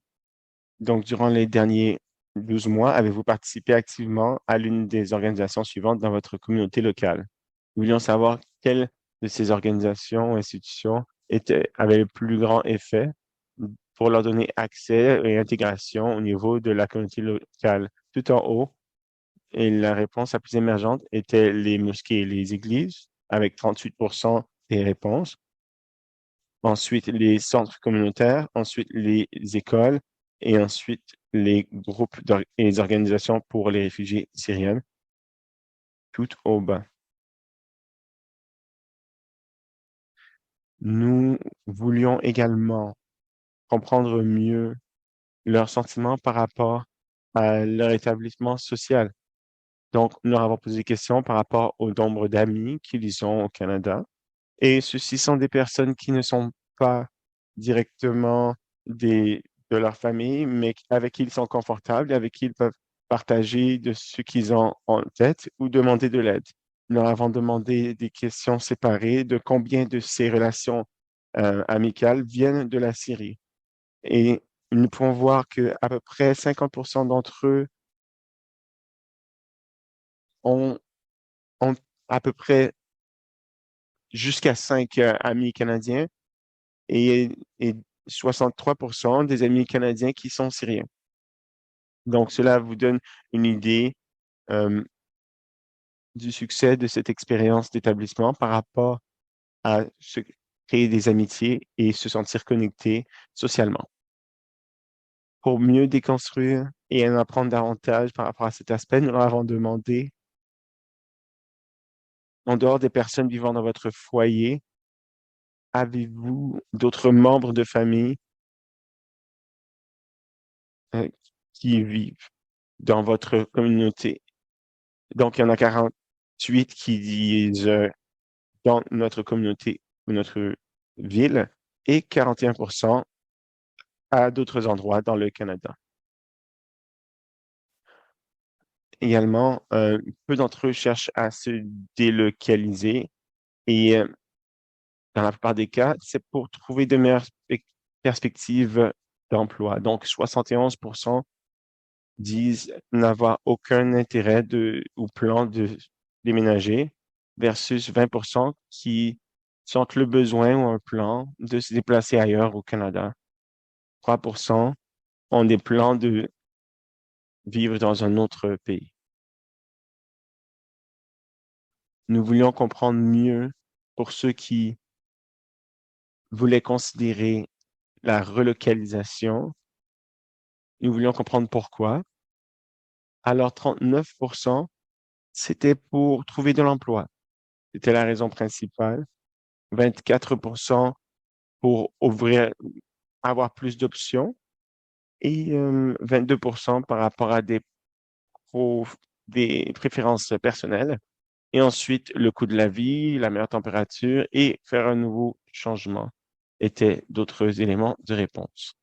Donc, durant les derniers 12 mois, avez-vous participé activement à l'une des organisations suivantes dans votre communauté locale? Nous voulions savoir quelle de ces organisations ou institutions avait le plus grand effet pour leur donner accès et intégration au niveau de la communauté locale. Tout en haut, et la réponse la plus émergente était les mosquées et les églises, avec 38% des réponses. Ensuite, les centres communautaires, ensuite les écoles et ensuite les groupes et les organisations pour les réfugiés syriens, tout au bas. Nous voulions également comprendre mieux leurs sentiments par rapport à leur établissement social. Donc, nous leur avons posé des questions par rapport au nombre d'amis qu'ils ont au Canada. Et ceux-ci sont des personnes qui ne sont pas directement de leur famille, mais avec qui ils sont confortables et avec qui ils peuvent partager de ce qu'ils ont en tête ou demander de l'aide. Nous leur avons demandé des questions séparées de combien de ces relations amicales viennent de la Syrie. Et nous pouvons voir que à peu près 50% d'entre eux ont, ont à peu près jusqu'à 5 amis canadiens et 63% des amis canadiens qui sont syriens. Donc, cela vous donne une idée euh, du succès de cette expérience d'établissement par rapport à créer des amitiés et se sentir connecté socialement. Pour mieux déconstruire et en apprendre davantage par rapport à cet aspect, nous leur avons demandé, en dehors des personnes vivant dans votre foyer, avez-vous d'autres membres de famille euh, qui vivent dans votre communauté? Donc, il y en a 48 qui disent dans notre communauté ou notre ville et 41% à d'autres endroits dans le Canada. Également, peu d'entre eux cherchent à se délocaliser et dans la plupart des cas, c'est pour trouver de meilleures perspectives d'emploi. Donc, 71% disent n'avoir aucun intérêt ou plan de déménager versus 20% qui sentent le besoin ou un plan de se déplacer ailleurs au Canada. 3% ont des plans de vivre dans un autre pays. Nous voulions comprendre mieux pour ceux qui voulaient considérer la relocalisation. Nous voulions comprendre pourquoi. Alors, 39%, c'était pour trouver de l'emploi. C'était la raison principale. 24% pour ouvrir, avoir plus d'options et 22% par rapport à des préférences personnelles. Et ensuite, le coût de la vie, la meilleure température et faire un nouveau changement étaient d'autres éléments de réponse.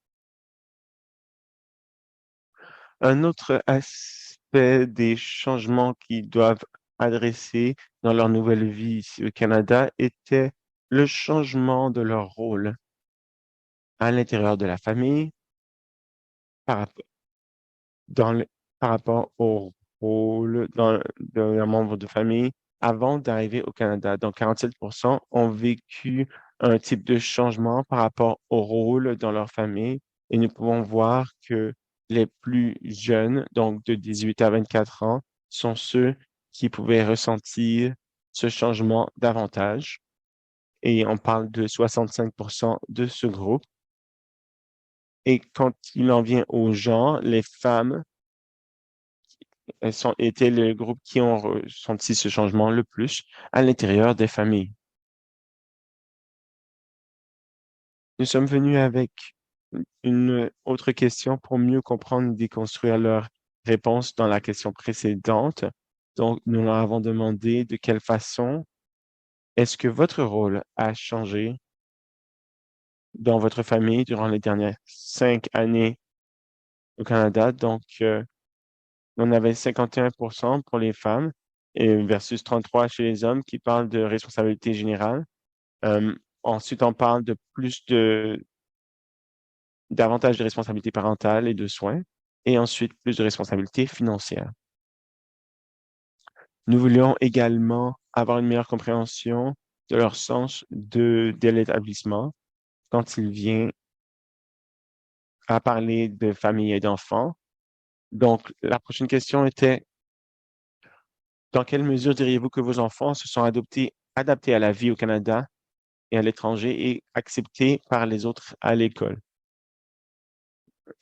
Un autre aspect des changements qu'ils doivent adresser dans leur nouvelle vie ici au Canada était le changement de leur rôle à l'intérieur de la famille par, rap- dans le- par rapport au rôle d'un membre de famille avant d'arriver au Canada. Donc, 47% ont vécu un type de changement par rapport au rôle dans leur famille et nous pouvons voir que les plus jeunes, donc de 18 à 24 ans, sont ceux qui pouvaient ressentir ce changement davantage. Et on parle de 65% de ce groupe. Et quand il en vient aux gens, les femmes étaient le groupe qui ont ressenti ce changement le plus à l'intérieur des familles. Nous sommes venus avec une autre question pour mieux comprendre et déconstruire leur réponse dans la question précédente. Donc, nous leur avons demandé de quelle façon est-ce que votre rôle a changé dans votre famille durant les dernières 5 années au Canada. Donc, on avait 51% pour les femmes et versus 33 chez les hommes qui parlent de responsabilité générale. Euh, Ensuite, on parle de davantage de responsabilité parentale et de soins. et ensuite plus de responsabilités financières. Nous voulions également avoir une meilleure compréhension de leur sens de l'établissement quand il vient à parler de famille et d'enfants. Donc, la prochaine question était, dans quelle mesure diriez-vous que vos enfants se sont adaptés à la vie au Canada et à l'étranger et acceptés par les autres à l'école?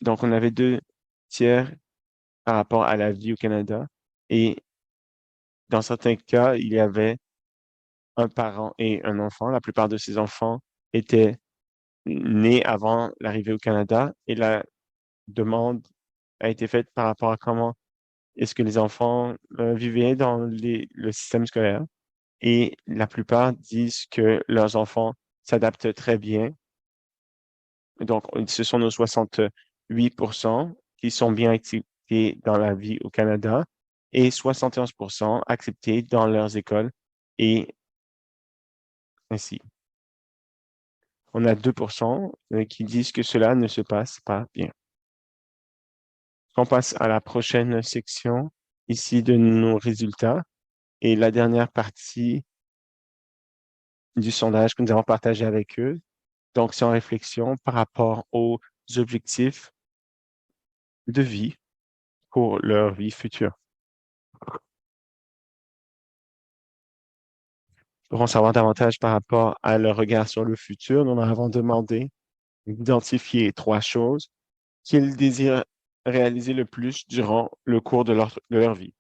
Donc, on avait 2 tiers par rapport à la vie au Canada et dans certains cas, il y avait un parent et un enfant. La plupart de ces enfants étaient nés avant l'arrivée au Canada et la demande a été faite par rapport à comment est-ce que les enfants vivaient dans le système scolaire. Et la plupart disent que leurs enfants s'adaptent très bien. Donc, ce sont nos 68% qui sont bien acceptés dans la vie au Canada et 71% acceptés dans leurs écoles et ainsi. On a 2% qui disent que cela ne se passe pas bien. On passe à la prochaine section ici de nos résultats et la dernière partie du sondage que nous avons partagé avec eux. Donc, c'est en réflexion par rapport aux objectifs de vie pour leur vie future. Pour en savoir davantage par rapport à leur regard sur le futur, nous leur avons demandé d'identifier 3 choses qu'ils désirent réaliser le plus durant le cours de leur vie.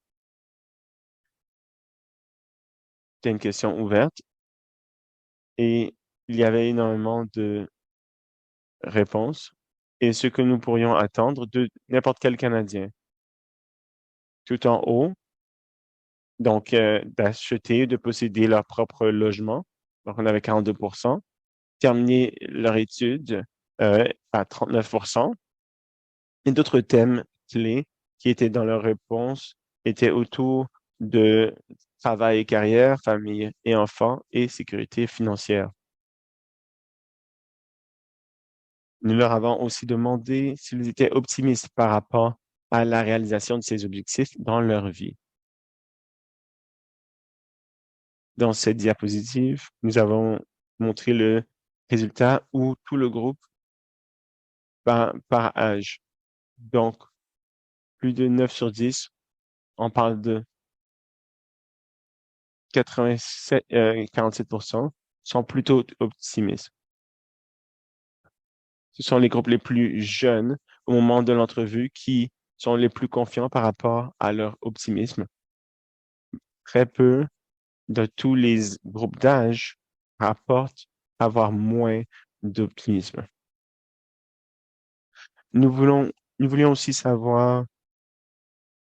C'est une question ouverte et il y avait énormément de réponses et ce que nous pourrions attendre de n'importe quel Canadien. Tout en haut, donc d'acheter, de posséder leur propre logement. Donc, on avait 42%. Terminer leur étude à 39%. Et d'autres thèmes clés qui étaient dans leur réponse étaient autour de travail et carrière, famille et enfants et sécurité financière. Nous leur avons aussi demandé s'ils étaient optimistes par rapport à la réalisation de ces objectifs dans leur vie. Dans cette diapositive, nous avons montré le résultat où tout le groupe par âge. Donc, plus de 9 sur 10, on parle de 47% sont plutôt optimistes. Ce sont les groupes les plus jeunes au moment de l'entrevue qui sont les plus confiants par rapport à leur optimisme. Très peu de tous les groupes d'âge rapportent avoir moins d'optimisme. Nous voulons, nous voulions aussi savoir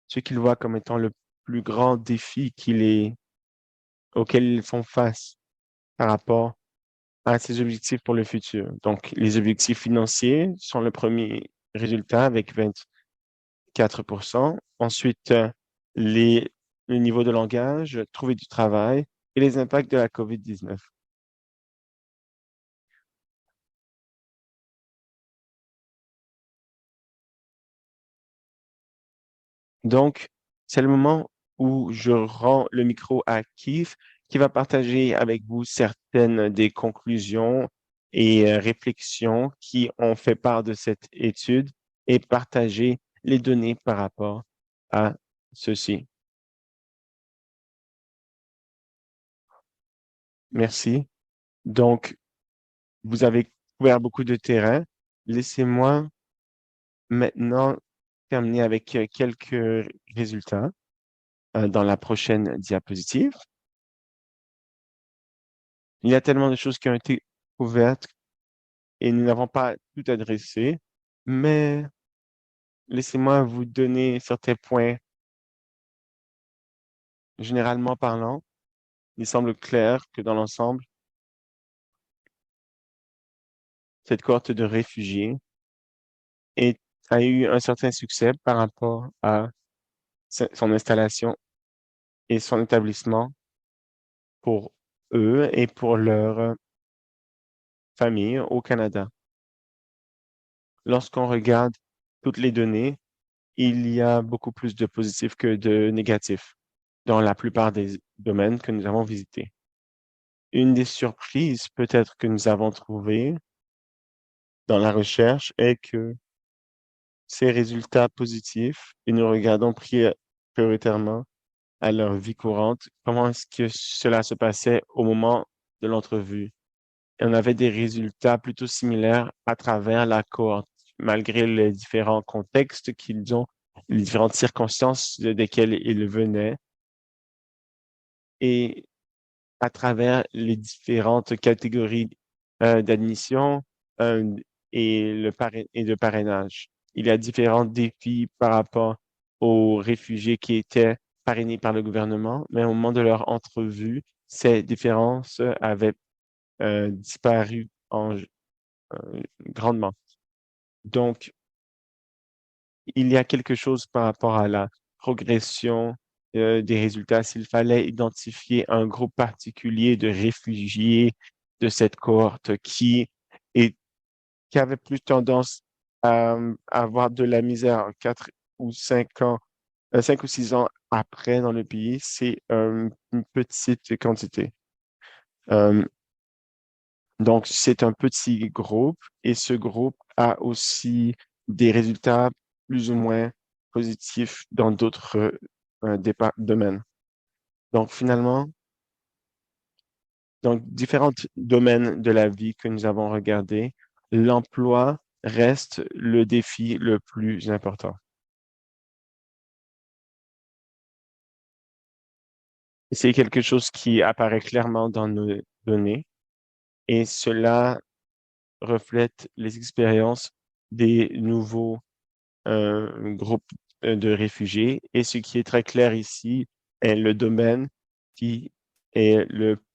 ce qu'ils voient comme étant le plus grand défi auquel ils font face par rapport à ces objectifs pour le futur. Donc, les objectifs financiers sont le premier résultat avec 24%. Ensuite, le niveau de langage, trouver du travail et les impacts de la COVID-19. Donc, c'est le moment où je rends le micro à Keith qui va partager avec vous certaines des conclusions et réflexions qui ont fait part de cette étude et partager les données par rapport à ceci. Merci. Donc, vous avez couvert beaucoup de terrain. Laissez-moi maintenant terminer avec quelques résultats dans la prochaine diapositive. Il y a tellement de choses qui ont été couvertes et nous n'avons pas tout adressé, mais laissez-moi vous donner certains points. Généralement parlant, il semble clair que dans l'ensemble, cette cohorte de réfugiés a eu un certain succès par rapport à son installation et son établissement pour eux et pour leur famille au Canada. Lorsqu'on regarde toutes les données, il y a beaucoup plus de positifs que de négatifs dans la plupart des domaines que nous avons visités. Une des surprises peut-être que nous avons trouvées dans la recherche est que ces résultats positifs, et nous regardons prioritairement à leur vie courante, comment est-ce que cela se passait au moment de l'entrevue. Et on avait des résultats plutôt similaires à travers la cohorte, malgré les différents contextes qu'ils ont, les différentes circonstances desquelles ils venaient, et à travers les différentes catégories d'admission euh, et de parrainage. Il y a différents défis par rapport aux réfugiés qui étaient parrainés par le gouvernement, mais au moment de leur entrevue, ces différences avaient disparu grandement. Donc, il y a quelque chose par rapport à la progression des résultats. S'il fallait identifier un groupe particulier de réfugiés de cette cohorte est, qui avait plus tendance à avoir de la misère 4 ou 5 ans, 5 ou 6 ans après dans le pays, c'est une petite quantité. Euh, donc, c'est un petit groupe et ce groupe a aussi des résultats plus ou moins positifs dans d'autres domaines. Donc, finalement, dans différents domaines de la vie que nous avons regardés, l'emploi reste le défi le plus important. Et c'est quelque chose qui apparaît clairement dans nos données et cela reflète les expériences des nouveaux groupe de réfugiés. Et ce qui est très clair ici est le domaine qui est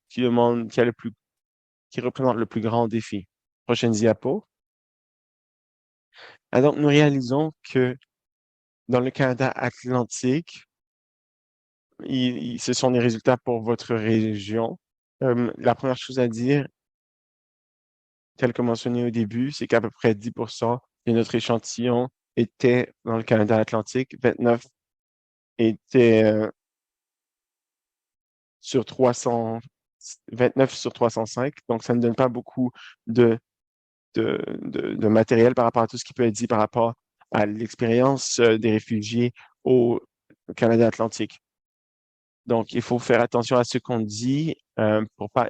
qui demande, qui représente le plus grand défi. Prochaine diapo. Alors, nous réalisons que dans le Canada atlantique, ce sont les résultats pour votre région. La première chose à dire, tel que mentionné au début, c'est qu'à peu près 10% de notre échantillon était dans le Canada atlantique, 29 étaient sur 300, 29 sur 305. Donc, ça ne donne pas beaucoup de, de matériel par rapport à tout ce qui peut être dit par rapport à l'expérience des réfugiés au Canada atlantique. Donc, il faut faire attention à ce qu'on dit pour pas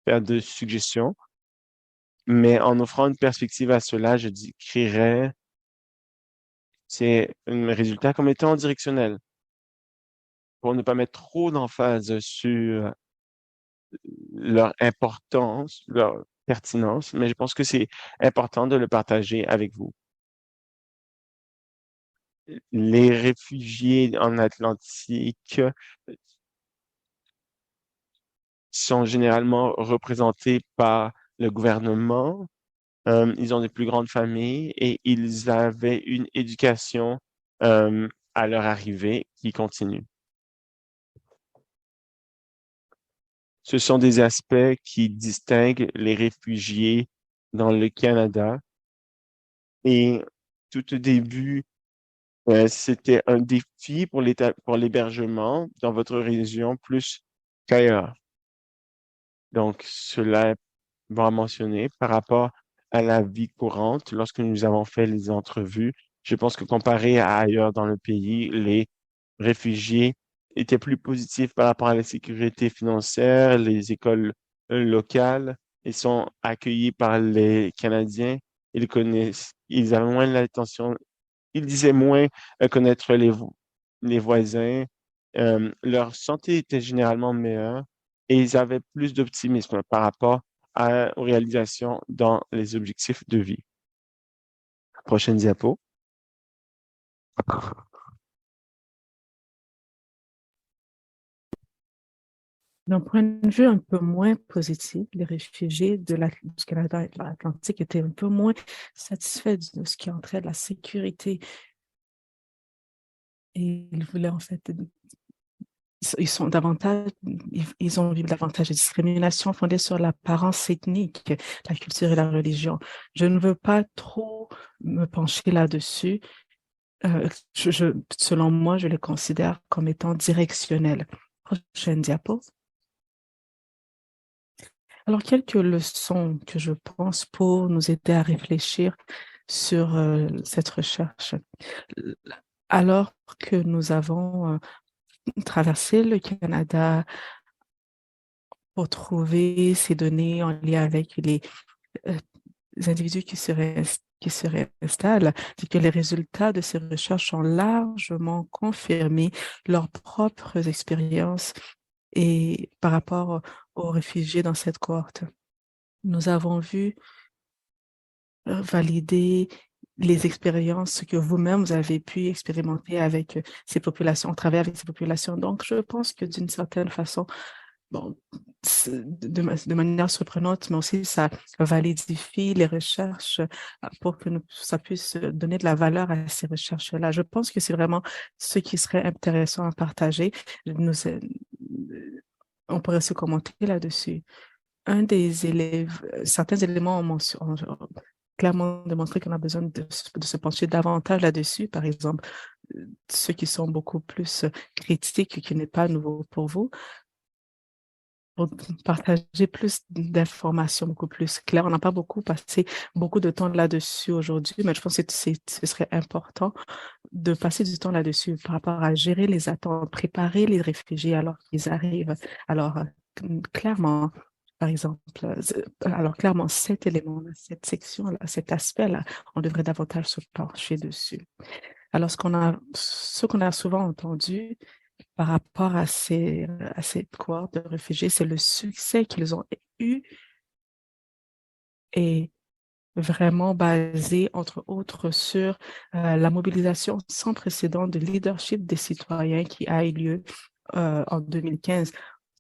faire de suggestions. Mais en offrant une perspective à cela, crierais c'est un résultat comme étant directionnel pour ne pas mettre trop d'emphase sur leur importance, leur pertinence, mais je pense que c'est important de le partager avec vous. Les réfugiés en Atlantique sont généralement représentés par le gouvernement. Ils ont des plus grandes familles et ils avaient une éducation à leur arrivée qui continue. Ce sont des aspects qui distinguent les réfugiés dans le Canada. Et tout au début, c'était un défi pour pour l'hébergement dans votre région plus qu'ailleurs. Donc, cela est bon à mentionner par rapport à la vie courante. Lorsque nous avons fait les entrevues, je pense que comparé à ailleurs dans le pays, les réfugiés étaient plus positifs par rapport à la sécurité financière, les écoles locales. Ils sont accueillis par les Canadiens. Ils avaient moins l'attention, ils disaient moins connaître les voisins. Leur santé était généralement meilleure et ils avaient plus d'optimisme par rapport aux réalisations dans les objectifs de vie. Prochaine diapo. D'un point de vue un peu moins positif, les réfugiés du Canada Atlantique étaient un peu moins satisfaits de ce qui entrait de la sécurité. Et ils voulaient en fait, ils ont vécu davantage de discrimination fondée sur l'apparence ethnique, la culture et la religion. Je ne veux pas trop me pencher là-dessus. Selon moi, je les considère comme étant directionnels. Prochaine diapo. Alors, quelques leçons que je pense pour nous aider à réfléchir sur cette recherche. Alors que nous avons traversé le Canada pour trouver ces données en lien avec euh, les individus qui se réinstallent, c'est que les résultats de ces recherches ont largement confirmé leurs propres expériences et par rapport aux réfugiés dans cette cohorte. Nous avons vu valider les expériences que vous-même, vous avez pu expérimenter avec ces populations, on travaille avec ces populations. Donc, je pense que d'une certaine façon, bon, de manière surprenante, mais aussi ça validifie les recherches pour que ça puisse donner de la valeur à ces recherches-là. Je pense que c'est vraiment ce qui serait intéressant à partager. On pourrait se commenter là-dessus. Un des élèves, certains éléments ont clairement démontré qu'on a besoin de se pencher davantage là-dessus. Par exemple, ceux qui sont beaucoup plus critiques, qui n'est pas nouveau pour vous, pour partager plus d'informations beaucoup plus claires. On n'a pas passé beaucoup de temps là-dessus aujourd'hui, mais je pense que ce serait important de passer du temps là-dessus par rapport à gérer les attentes, préparer les réfugiés alors qu'ils arrivent. Alors, clairement, par exemple, alors clairement, cet élément-là, cette section-là, cet aspect-là, on devrait davantage se pencher dessus. Alors, ce qu'on a souvent entendu par rapport à cette cohorte de réfugiés, c'est le succès qu'ils ont eu et vraiment basé, entre autres, sur la mobilisation sans précédent de leadership des citoyens qui a eu lieu en 2015,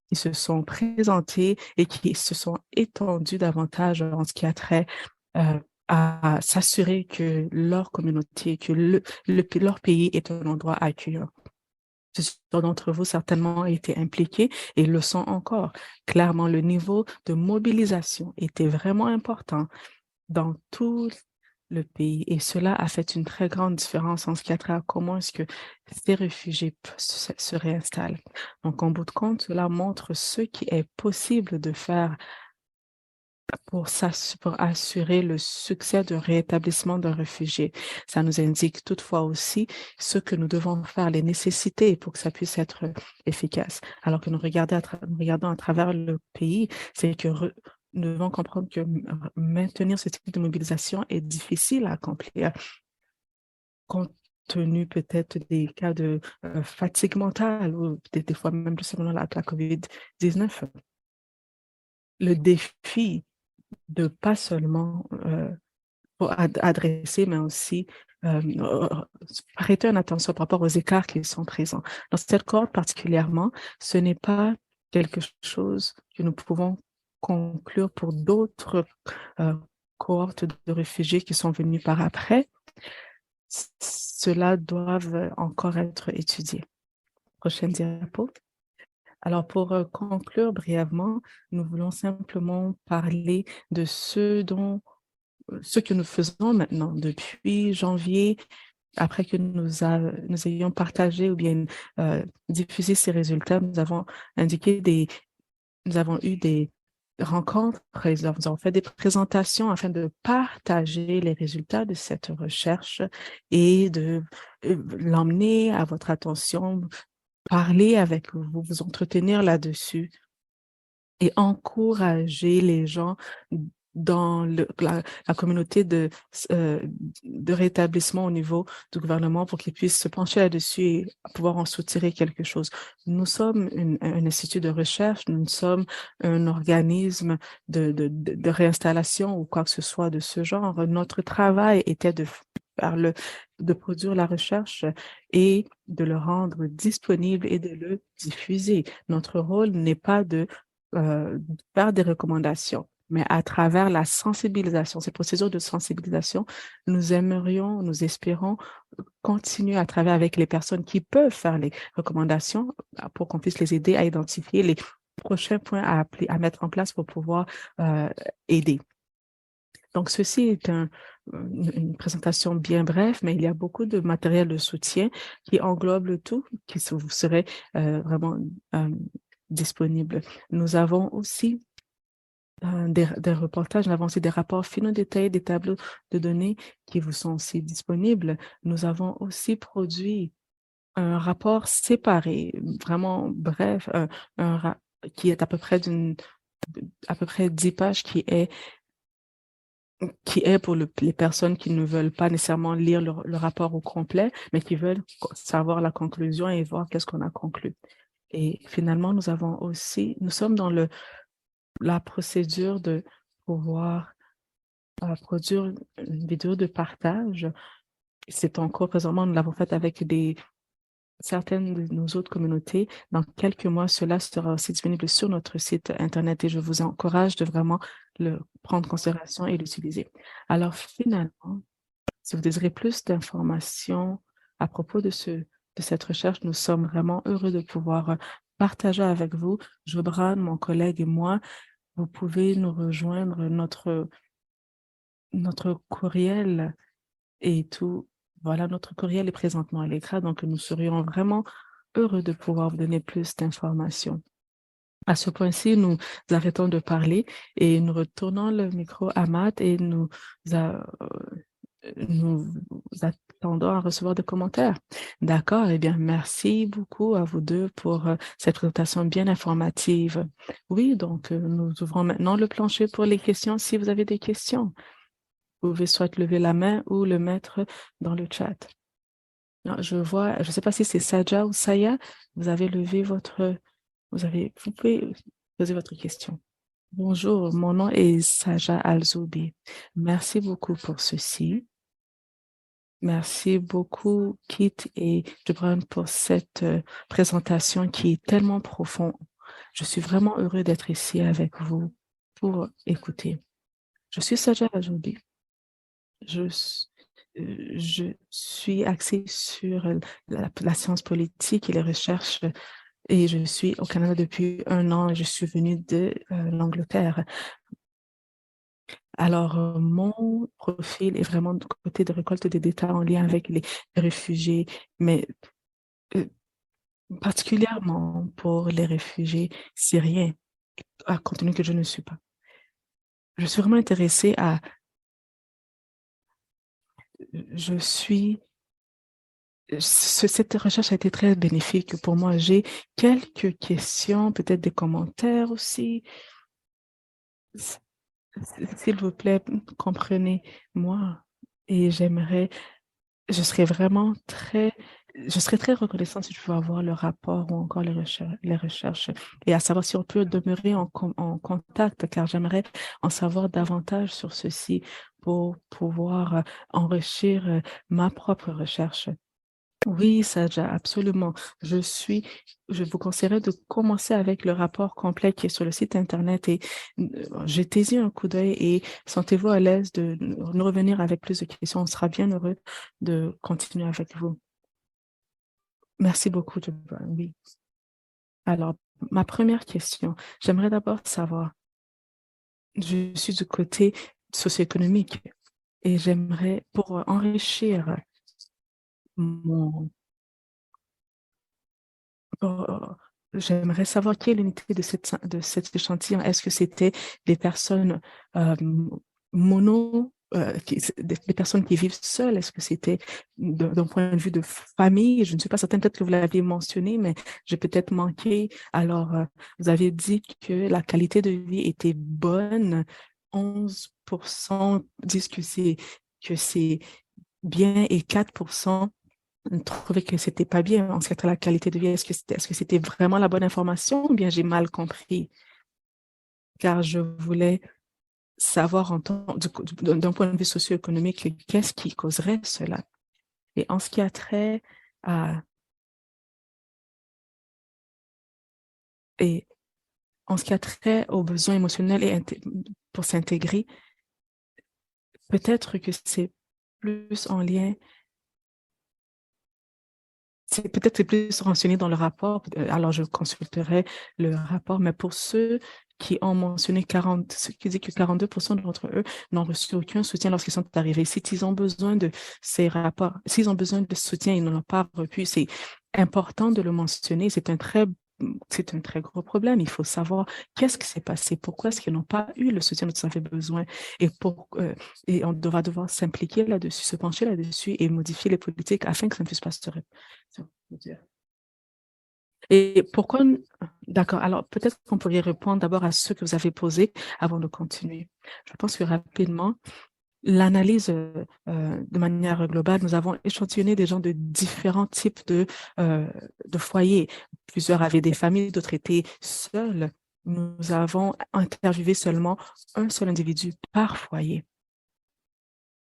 qui se sont présentés et qui se sont étendus davantage en ce qui a trait à s'assurer que leur communauté, que leur pays est un endroit accueillant. Plusieurs d'entre vous certainement ont été impliqués et le sont encore. Clairement, le niveau de mobilisation était vraiment important dans tout le pays et cela a fait une très grande différence en ce qui a trait à comment est-ce que ces réfugiés se réinstallent. Donc, en bout de compte, cela montre ce qui est possible de faire pour assurer le succès de rétablissement d'un réfugié. Ça nous indique toutefois aussi ce que nous devons faire, les nécessités pour que ça puisse être efficace. Alors que nous regardons à travers le pays, c'est que nous devons comprendre que maintenir ce type de mobilisation est difficile à accomplir compte tenu peut-être des cas de fatigue mentale ou des fois même tout simplement la COVID-19. Le défi de pas seulement adresser, mais aussi prêter une attention par rapport aux écarts qui sont présents. Dans cette cohorte particulièrement, ce n'est pas quelque chose que nous pouvons conclure pour d'autres cohortes de réfugiés qui sont venus par après. Cela doivent encore être étudiés. Prochaine diapo. Alors, pour conclure brièvement, nous voulons simplement parler de ce que nous faisons maintenant depuis janvier, après que nous ayons partagé ou bien diffusé ces résultats, nous avons eu des rencontres, nous avons fait des présentations afin de partager les résultats de cette recherche et de l'emmener à votre attention, parler avec vous, vous entretenir là-dessus et encourager les gens dans la communauté de rétablissement au niveau du gouvernement pour qu'ils puissent se pencher là-dessus et pouvoir en soutirer quelque chose. Nous sommes un institut de recherche, nous sommes un organisme de réinstallation ou quoi que ce soit de ce genre. Notre travail était de produire la recherche et de le rendre disponible et de le diffuser. Notre rôle n'est pas de faire des recommandations, mais à travers la sensibilisation, ces procédures de sensibilisation, nous espérons continuer à travailler avec les personnes qui peuvent faire les recommandations pour qu'on puisse les aider à identifier les prochains points à mettre en place pour pouvoir aider. Donc, ceci est une présentation bien brève, mais il y a beaucoup de matériel de soutien qui englobe le tout, qui vous serait vraiment disponible. Nous avons aussi des reportages, nous avons aussi des rapports finaux détaillés, des tableaux de données qui vous sont aussi disponibles. Nous avons aussi produit un rapport séparé, vraiment bref, qui est à peu près 10 pages, qui est pour les personnes qui ne veulent pas nécessairement lire le rapport au complet, mais qui veulent savoir la conclusion et voir qu'est-ce qu'on a conclu. Et finalement, nous sommes dans la procédure de pouvoir produire une vidéo de partage. C'est en cours présentement, nous l'avons faite avec certaines de nos autres communautés. Dans quelques mois, cela sera aussi disponible sur notre site Internet et je vous encourage de vraiment le prendre en considération et l'utiliser. Alors finalement, si vous désirez plus d'informations à propos de cette recherche, nous sommes vraiment heureux de pouvoir partager avec vous. Jobran, mon collègue et moi, vous pouvez nous rejoindre. Notre courriel et tout. Voilà, notre courriel est présentement à l'écran, donc nous serions vraiment heureux de pouvoir vous donner plus d'informations. À ce point-ci, nous arrêtons de parler et nous retournons le micro à Matt et nous attendons à recevoir des commentaires. D'accord, eh bien, merci beaucoup à vous deux pour cette présentation bien informative. Oui, donc nous ouvrons maintenant le plancher pour les questions si vous avez des questions. Vous pouvez soit lever la main ou le mettre dans le chat. Non, je ne sais pas si c'est Saja ou Saya, vous pouvez poser votre question. Bonjour, mon nom est Saja Alzoubi. Merci beaucoup pour ceci. Merci beaucoup, Kit et Jubran, pour cette présentation qui est tellement profonde. Je suis vraiment heureux d'être ici avec vous pour écouter. Je suis Saja Alzoubi. Je, s- je suis axée sur la science politique et les recherches et je suis au Canada depuis 1 an et je suis venue de l'Angleterre. Alors, mon profil est vraiment du côté de récolte des détails en lien avec les réfugiés, mais euh, particulièrement pour les réfugiés syriens, compte tenu que je ne suis pas. Je suis vraiment intéressée je suis cette recherche a été très bénéfique pour moi. J'ai quelques questions, peut-être des commentaires aussi. S- S'il vous plaît, comprenez-moi. Et je serais très reconnaissante si je pouvais avoir le rapport ou encore les recherches et à savoir si on peut demeurer en contact, car j'aimerais en savoir davantage sur ceci pour pouvoir enrichir ma propre recherche. Oui, Saja, absolument. Je vous conseillerais de commencer avec le rapport complet qui est sur le site Internet et jetez-y un coup d'œil et sentez-vous à l'aise de nous revenir avec plus de questions. On sera bien heureux de continuer avec vous. Merci beaucoup, Jabbar. Oui. Alors, ma première question, j'aimerais d'abord savoir, je suis du côté socio-économique et j'aimerais, pour enrichir mon Bon, j'aimerais savoir quelle unité de cet échantillon. Est-ce que c'était des personnes euh, des personnes qui vivent seules? Est-ce que c'était d'un point de vue de famille? Je ne suis pas certaine, peut-être que vous l'aviez mentionné, mais j'ai peut-être manqué. Alors, vous avez dit que la qualité de vie était bonne. 11% disent que c'est bien et 4% trouvé que c'était pas bien en ce qui a trait à la qualité de vie. Est-ce que c'était vraiment la bonne information ou bien j'ai mal compris? Car je voulais savoir d'un point de vue socio-économique, qu'est-ce qui causerait cela? Et en ce qui a trait à, et en ce qui a trait aux besoins émotionnels pour s'intégrer, peut-être que c'est plus en lien. C'est peut-être plus renseigné dans le rapport, alors je consulterai le rapport, mais pour ceux qui ont mentionné 40, ce qui dit que 42% d'entre eux n'ont reçu aucun soutien lorsqu'ils sont arrivés. S'ils ont besoin de ces rapports, s'ils ont besoin de soutien, ils n'en ont pas reçu. C'est important de le mentionner. C'est un très gros problème. Il faut savoir qu'est-ce qui s'est passé, pourquoi est-ce qu'ils n'ont pas eu le soutien dont ils avaient besoin et on devra devoir s'impliquer là-dessus, se pencher là-dessus et modifier les politiques afin que ça ne puisse pas se reproduire. Et pourquoi, d'accord, alors peut-être qu'on pourrait répondre d'abord à ceux que vous avez posés avant de continuer. Je pense que rapidement, l'analyse de manière globale, nous avons échantillonné des gens de différents types de foyers. Plusieurs avaient des familles, d'autres étaient seuls. Nous avons interviewé seulement un seul individu par foyer.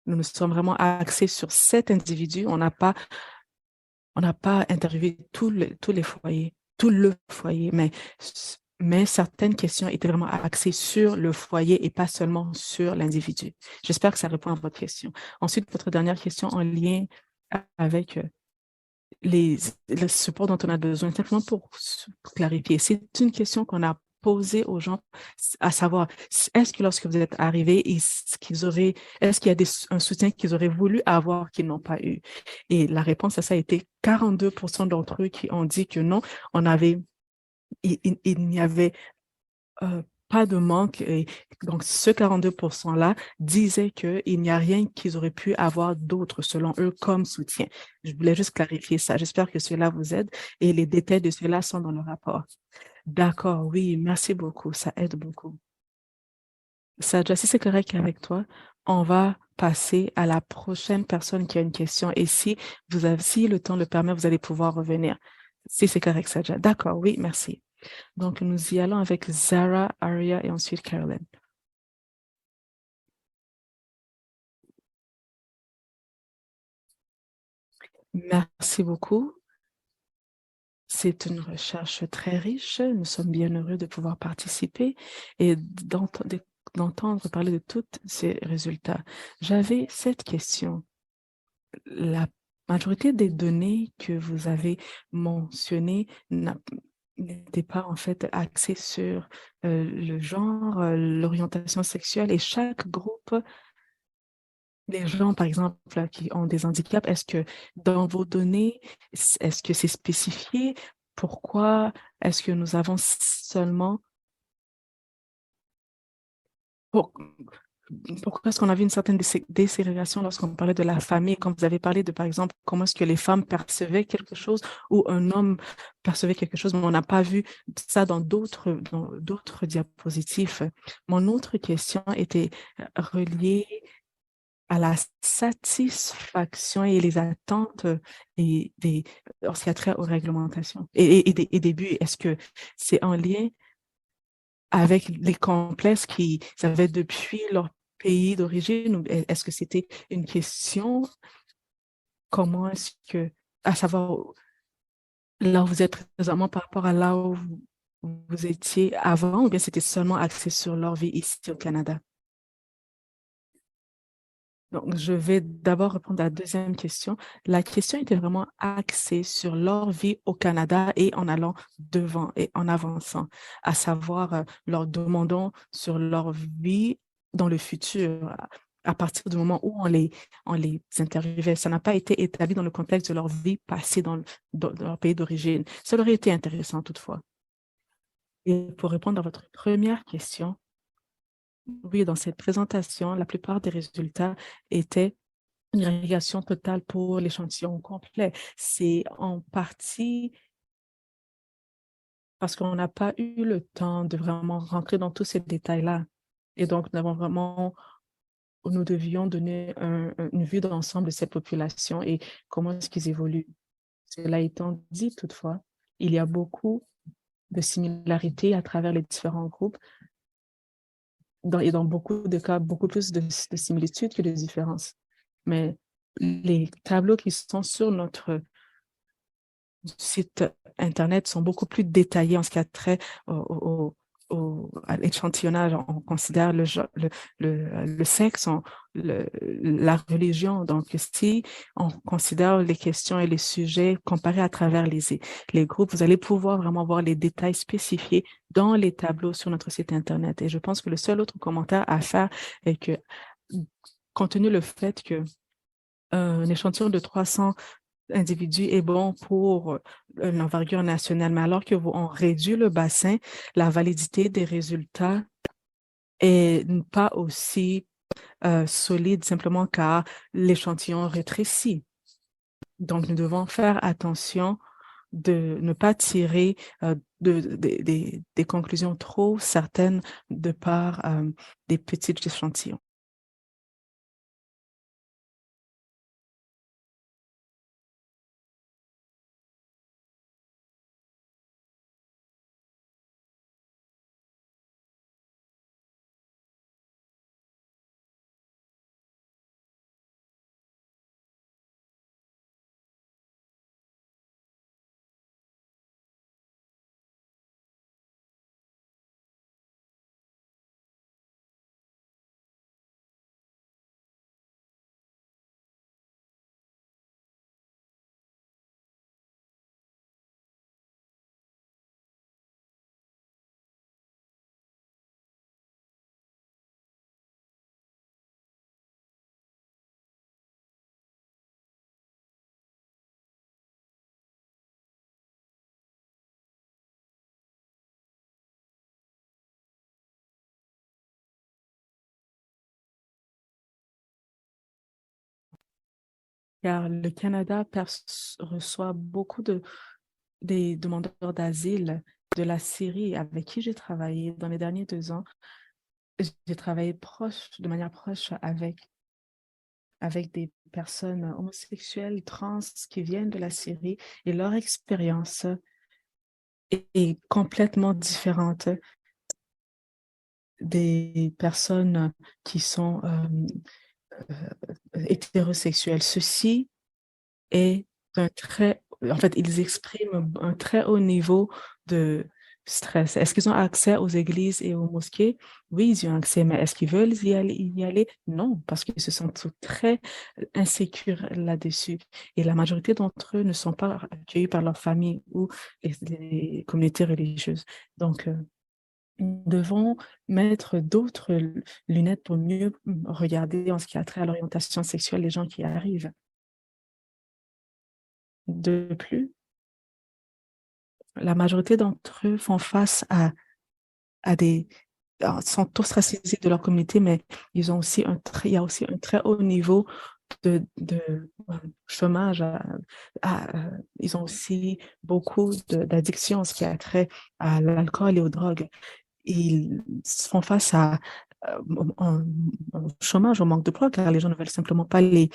Nous nous sommes vraiment axés sur cet individu. On n'a pas interviewé tous les foyers, tout le foyer, mais certaines questions étaient vraiment axées sur le foyer et pas seulement sur l'individu. J'espère que ça répond à votre question. Ensuite, votre dernière question en lien avec le support dont on a besoin, simplement pour clarifier. C'est une question qu'on a posée aux gens, à savoir, est-ce que lorsque vous êtes arrivés, est-ce qu'il y a un soutien qu'ils auraient voulu avoir qu'ils n'ont pas eu? Et la réponse à ça a été 42% d'entre eux qui ont dit que non, il n'y avait pas de manque. Et donc, ce 42%-là disait qu'il n'y a rien qu'ils auraient pu avoir d'autre, selon eux, comme soutien. Je voulais juste clarifier ça. J'espère que cela vous aide et les détails de cela sont dans le rapport. D'accord, oui, merci beaucoup. Ça aide beaucoup. Sadja, si c'est correct avec toi, on va passer à la prochaine personne qui a une question. Et si le temps le permet, vous allez pouvoir revenir. Si c'est correct, Sadja. D'accord, oui, merci. Donc, nous y allons avec Zara, Aria et ensuite Caroline. Merci beaucoup. C'est une recherche très riche. Nous sommes bien heureux de pouvoir participer et d'entendre parler de tous ces résultats. J'avais cette question. La majorité des données que vous avez mentionnées n'étaient pas en fait axées sur le genre, l'orientation sexuelle et chaque groupe, les gens par exemple qui ont des handicaps, est-ce que dans vos données, est-ce que c'est spécifié? Pourquoi est-ce que nous avons seulement pour- pourquoi est-ce qu'on a vu une certaine déségrégation lorsqu'on parlait de la famille, quand vous avez parlé de, par exemple, comment est-ce que les femmes percevaient quelque chose ou un homme percevait quelque chose, mais on n'a pas vu ça dans d'autres diapositives. Mon autre question était reliée à la satisfaction et les attentes lorsqu'il y a trait aux réglementations et des buts. Est-ce que c'est en lien avec les complexes qu'ils avaient depuis leur pays d'origine ou est-ce que c'était une question, comment est-ce que, à savoir là où vous êtes présentement par rapport à là où vous étiez avant ou bien c'était seulement axé sur leur vie ici au Canada? Donc, je vais d'abord répondre à la deuxième question. La question était vraiment axée sur leur vie au Canada et en allant devant et en avançant, à savoir leur demandant sur leur vie dans le futur, à partir du moment où on les interviewait. Ça n'a pas été établi dans le contexte de leur vie passée dans leur pays d'origine. Ça aurait été intéressant toutefois. Et pour répondre à votre première question, oui, dans cette présentation, la plupart des résultats étaient une irrigation totale pour l'échantillon complet. C'est en partie parce qu'on n'a pas eu le temps de vraiment rentrer dans tous ces détails-là. Et donc, nous devions donner une vue d'ensemble de cette population et comment est-ce qu'ils évoluent. Cela étant dit, toutefois, il y a beaucoup de similarités à travers les différents groupes et dans beaucoup de cas, beaucoup plus de similitudes que de différences. Mais les tableaux qui sont sur notre site Internet sont beaucoup plus détaillés en ce qui a trait à l'échantillonnage. On considère le sexe, la religion. Donc, si on considère les questions et les sujets comparés à travers les groupes, vous allez pouvoir vraiment voir les détails spécifiés dans les tableaux sur notre site Internet. Et je pense que le seul autre commentaire à faire est que, compte tenu le fait que un échantillon de 300 individus est bon pour l'envergure nationale, mais alors que on réduit le bassin, la validité des résultats est pas aussi solide simplement car l'échantillon rétrécit. Donc, nous devons faire attention de ne pas tirer des conclusions trop certaines de par des petits échantillons. Car le Canada reçoit beaucoup des demandeurs d'asile de la Syrie avec qui j'ai travaillé dans les derniers 2 ans. J'ai travaillé de manière proche avec des personnes homosexuelles, trans qui viennent de la Syrie et leur expérience est complètement différente des personnes qui sont hétérosexuelles. Ceci est en fait, ils expriment un très haut niveau de stress. Est-ce qu'ils ont accès aux églises et aux mosquées? Oui, ils y ont accès, mais est-ce qu'ils veulent y aller? Non, parce qu'ils se sentent très insécures là-dessus. Et la majorité d'entre eux ne sont pas accueillis par leur famille ou les communautés religieuses. Donc, nous devons mettre d'autres lunettes pour mieux regarder en ce qui a trait à l'orientation sexuelle des gens qui arrivent. De plus, la majorité d'entre eux font face à sont ostracisés de leur communauté, mais ils ont aussi il y a aussi un très haut niveau de chômage. Ils ont aussi beaucoup d'addictions, ce qui a trait à l'alcool et aux drogues. Ils font face à un chômage, au manque de emploi, car les gens ne veulent simplement pas euh,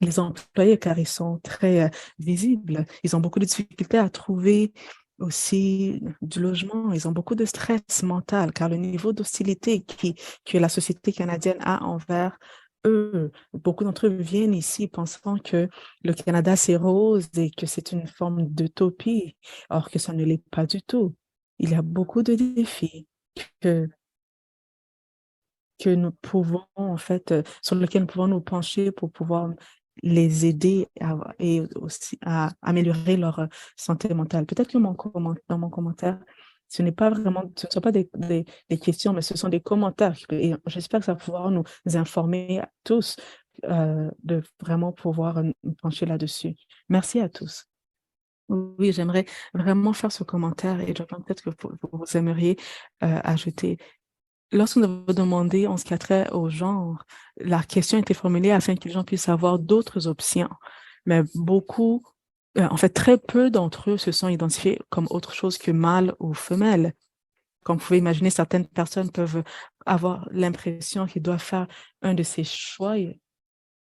les employés, car ils sont très visibles. Ils ont beaucoup de difficultés à trouver aussi du logement. Ils ont beaucoup de stress mental, car le niveau d'hostilité que la société canadienne a envers eux, beaucoup d'entre eux viennent ici pensant que le Canada, c'est rose et que c'est une forme d'utopie, or que ça ne l'est pas du tout. Il y a beaucoup de défis que que nous pouvons, en fait, sur lequel nous pouvons nous pencher pour pouvoir les aider et aussi à améliorer leur santé mentale. Peut-être que dans mon commentaire, ce ne sont pas des questions, mais ce sont des commentaires. Et j'espère que ça va pouvoir nous informer à tous de vraiment pouvoir nous pencher là-dessus. Merci à tous. Oui, j'aimerais vraiment faire ce commentaire et je pense peut-être que vous aimeriez ajouter. Lorsque nous avons demandé en ce qui a trait au genre, la question était formulée afin que les gens puissent avoir d'autres options. Mais en fait, très peu d'entre eux se sont identifiés comme autre chose que mâle ou femelle. Comme vous pouvez imaginer, certaines personnes peuvent avoir l'impression qu'ils doivent faire un de ces choix.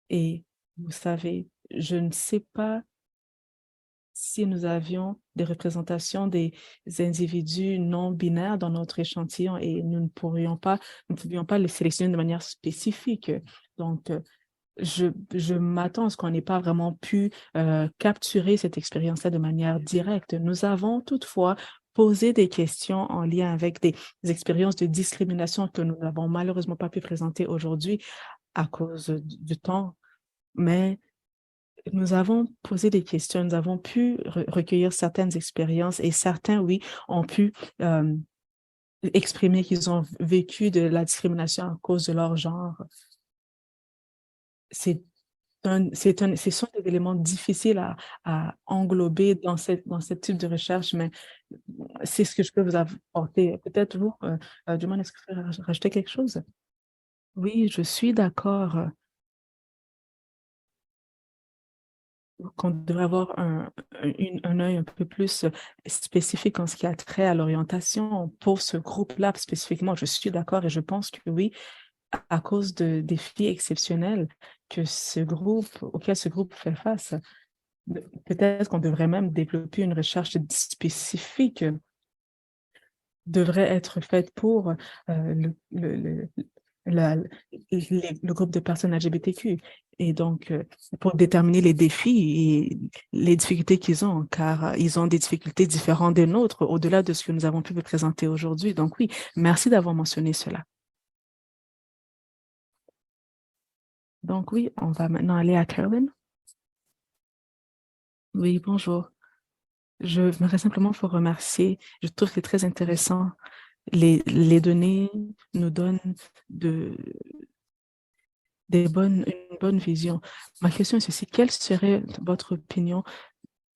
Et vous savez, je ne sais pas si nous avions des représentations des individus non binaires dans notre échantillon et nous ne pouvions pas les sélectionner de manière spécifique. Donc, je m'attends à ce qu'on n'ait pas vraiment pu capturer cette expérience-là de manière directe. Nous avons toutefois poser des questions en lien avec des expériences de discrimination que nous n'avons malheureusement pas pu présenter aujourd'hui à cause du temps, mais nous avons posé des questions, nous avons pu recueillir certaines expériences et certains, oui, ont pu exprimer qu'ils ont vécu de la discrimination à cause de leur genre. C'est ce sont des éléments difficiles à englober dans ce type de recherche, mais c'est ce que je peux vous apporter. Peut-être vous, Duman, est-ce que vous pouvez rajouter quelque chose? Oui, je suis d'accord qu'on devrait avoir un œil un peu plus spécifique en ce qui a trait à l'orientation pour ce groupe-là spécifiquement. Je suis d'accord et je pense que oui, à cause de défis exceptionnels auquel ce groupe fait face, peut-être qu'on devrait même développer une recherche spécifique devrait être faite pour la- le groupe de personnes LGBTQ. Et donc, pour déterminer les défis et les difficultés qu'ils ont, car ils ont des difficultés différentes des nôtres, au-delà de ce que nous avons pu vous présenter aujourd'hui. Donc oui, merci d'avoir mentionné cela. Donc oui, on va maintenant aller à Caroline. Oui, bonjour. Je voudrais simplement vous remercier. Je trouve que c'est très intéressant. Les données nous donnent de, une bonne vision. Ma question est ceci, quelle serait votre opinion,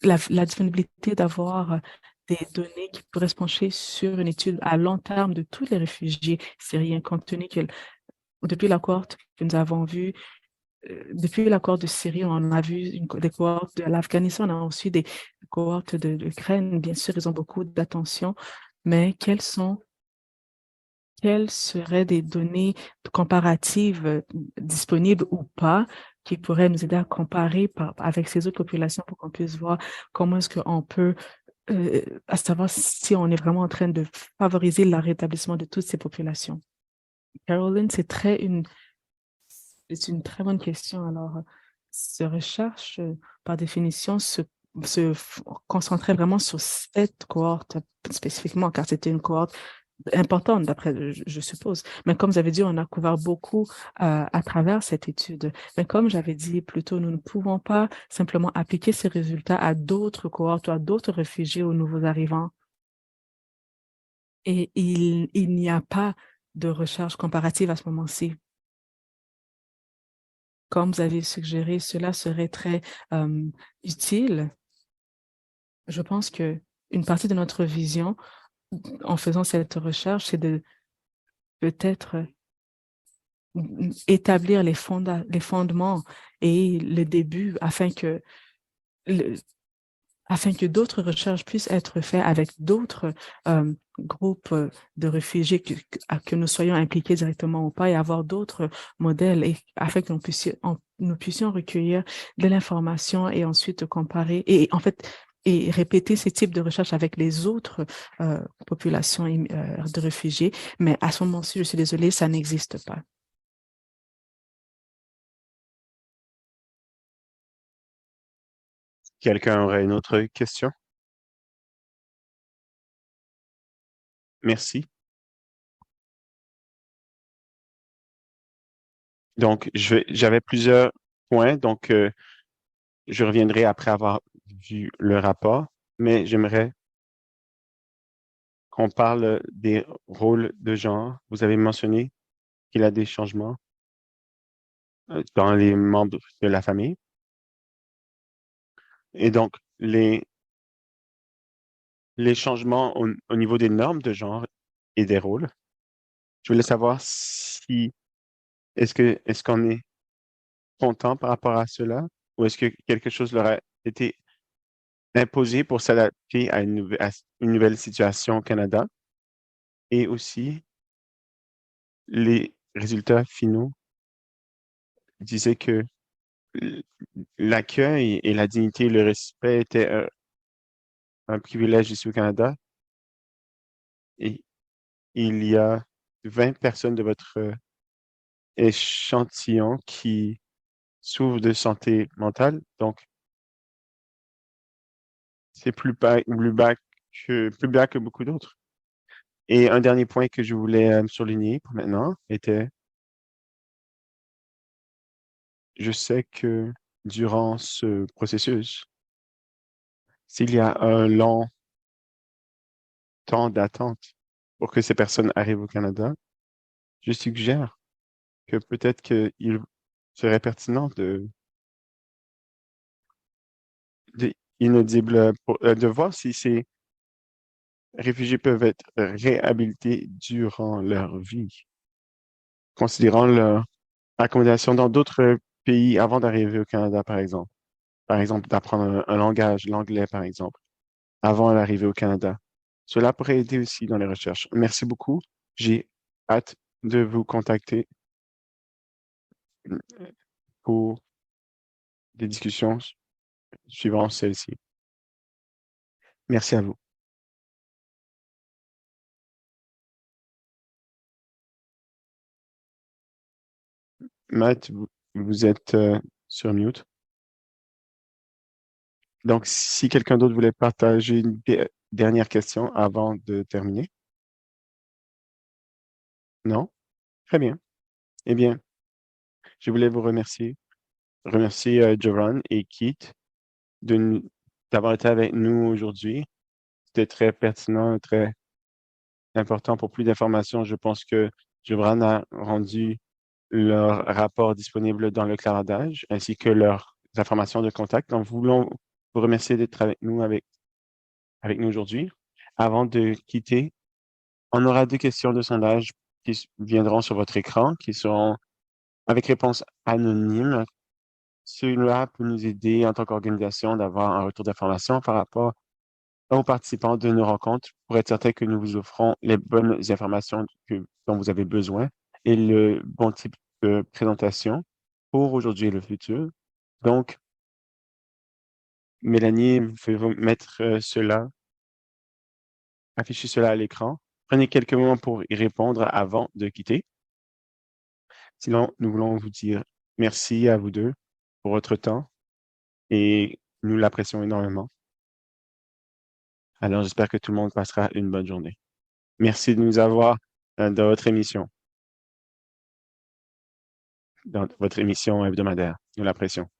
la disponibilité d'avoir des données qui pourraient se pencher sur une étude à long terme de tous les réfugiés syriens, compte tenu que depuis la cohorte que nous avons vue, depuis la cohorte de Syrie, on a vu des cohortes de l'Afghanistan, on a aussi des cohortes de l'Ukraine. Bien sûr, ils ont beaucoup d'attention, mais quelles seraient des données comparatives disponibles ou pas qui pourraient nous aider à comparer avec ces autres populations pour qu'on puisse voir comment est-ce qu'on peut, à savoir si on est vraiment en train de favoriser le rétablissement de toutes ces populations. Caroline, c'est une très bonne question. Alors, ce recherche, par définition, concentrait vraiment sur cette cohorte spécifiquement, car c'était une cohorte importante, d'après, je suppose. Mais comme vous avez dit, on a couvert beaucoup à travers cette étude. Mais comme j'avais dit plus tôt, nous ne pouvons pas simplement appliquer ces résultats à d'autres cohortes ou à d'autres réfugiés ou nouveaux arrivants. Et il n'y a pas de recherche comparative à ce moment-ci. Comme vous avez suggéré, cela serait très utile. Je pense que une partie de notre vision en faisant cette recherche, c'est de peut-être établir les fondements et le début le- afin que d'autres recherches puissent être faites avec d'autres groupes de réfugiés, que nous soyons impliqués directement ou pas, et avoir d'autres modèles et afin que nous puissions recueillir de l'information et ensuite comparer et en fait et répéter ces types de recherches avec les autres populations de réfugiés. Mais à ce moment-ci, je suis désolée, ça n'existe pas. Quelqu'un aurait une autre question? Merci. Donc, j'avais plusieurs points, donc je reviendrai après avoir vu le rapport, mais j'aimerais qu'on parle des rôles de genre. Vous avez mentionné qu'il y a des changements dans les membres de la famille. Et donc, les changements au niveau des normes de genre et des rôles. Je voulais savoir si, est-ce qu'on est content par rapport à cela ou est-ce que quelque chose leur a été imposé pour s'adapter à à une nouvelle situation au Canada? Et aussi, les résultats finaux disaient que l- l'accueil et la dignité et le respect étaient un privilège ici au Canada. Et il y a 20 personnes de votre échantillon qui souffrent de santé mentale. Donc, c'est plus bas plus bas que beaucoup d'autres. Et un dernier point que je voulais souligner pour maintenant était, je sais que durant ce processus, s'il y a un long temps d'attente pour que ces personnes arrivent au Canada, je suggère que peut-être qu'il serait pertinent de voir si ces réfugiés peuvent être réhabilités durant leur vie, considérant leur accommodation dans d'autres pays avant d'arriver au Canada, par exemple. Par exemple, d'apprendre un langage, l'anglais, par exemple, avant d'arriver au Canada. Cela pourrait aider aussi dans les recherches. Merci beaucoup. J'ai hâte de vous contacter pour des discussions suivant celle-ci. Merci à vous. Matt, vous êtes sur mute. Donc, si quelqu'un d'autre voulait partager une dernière question avant de terminer. Non? Très bien. Eh bien, je voulais vous remercier Joran et Keith de d'avoir été avec nous aujourd'hui. C'était très pertinent, très important pour plus d'informations. Je pense que Joran a rendu leur rapport disponible dans le clavardage ainsi que leurs informations de contact. Donc, nous voulons vous remercier d'être avec nous aujourd'hui. Avant de quitter, on aura deux questions de sondage qui viendront sur votre écran, qui seront avec réponse anonyme. Cela peut nous aider en tant qu'organisation d'avoir un retour d'information par rapport aux participants de nos rencontres pour être certain que nous vous offrons les bonnes informations dont vous avez besoin et le bon type de présentation pour aujourd'hui et le futur. Donc, Mélanie, vous pouvez mettre afficher cela à l'écran. Prenez quelques moments pour y répondre avant de quitter. Sinon, nous voulons vous dire merci à vous deux pour votre temps et nous l'apprécions énormément. Alors, j'espère que tout le monde passera une bonne journée. Merci de nous avoir dans dans votre émission hebdomadaire. Nous l'apprécions.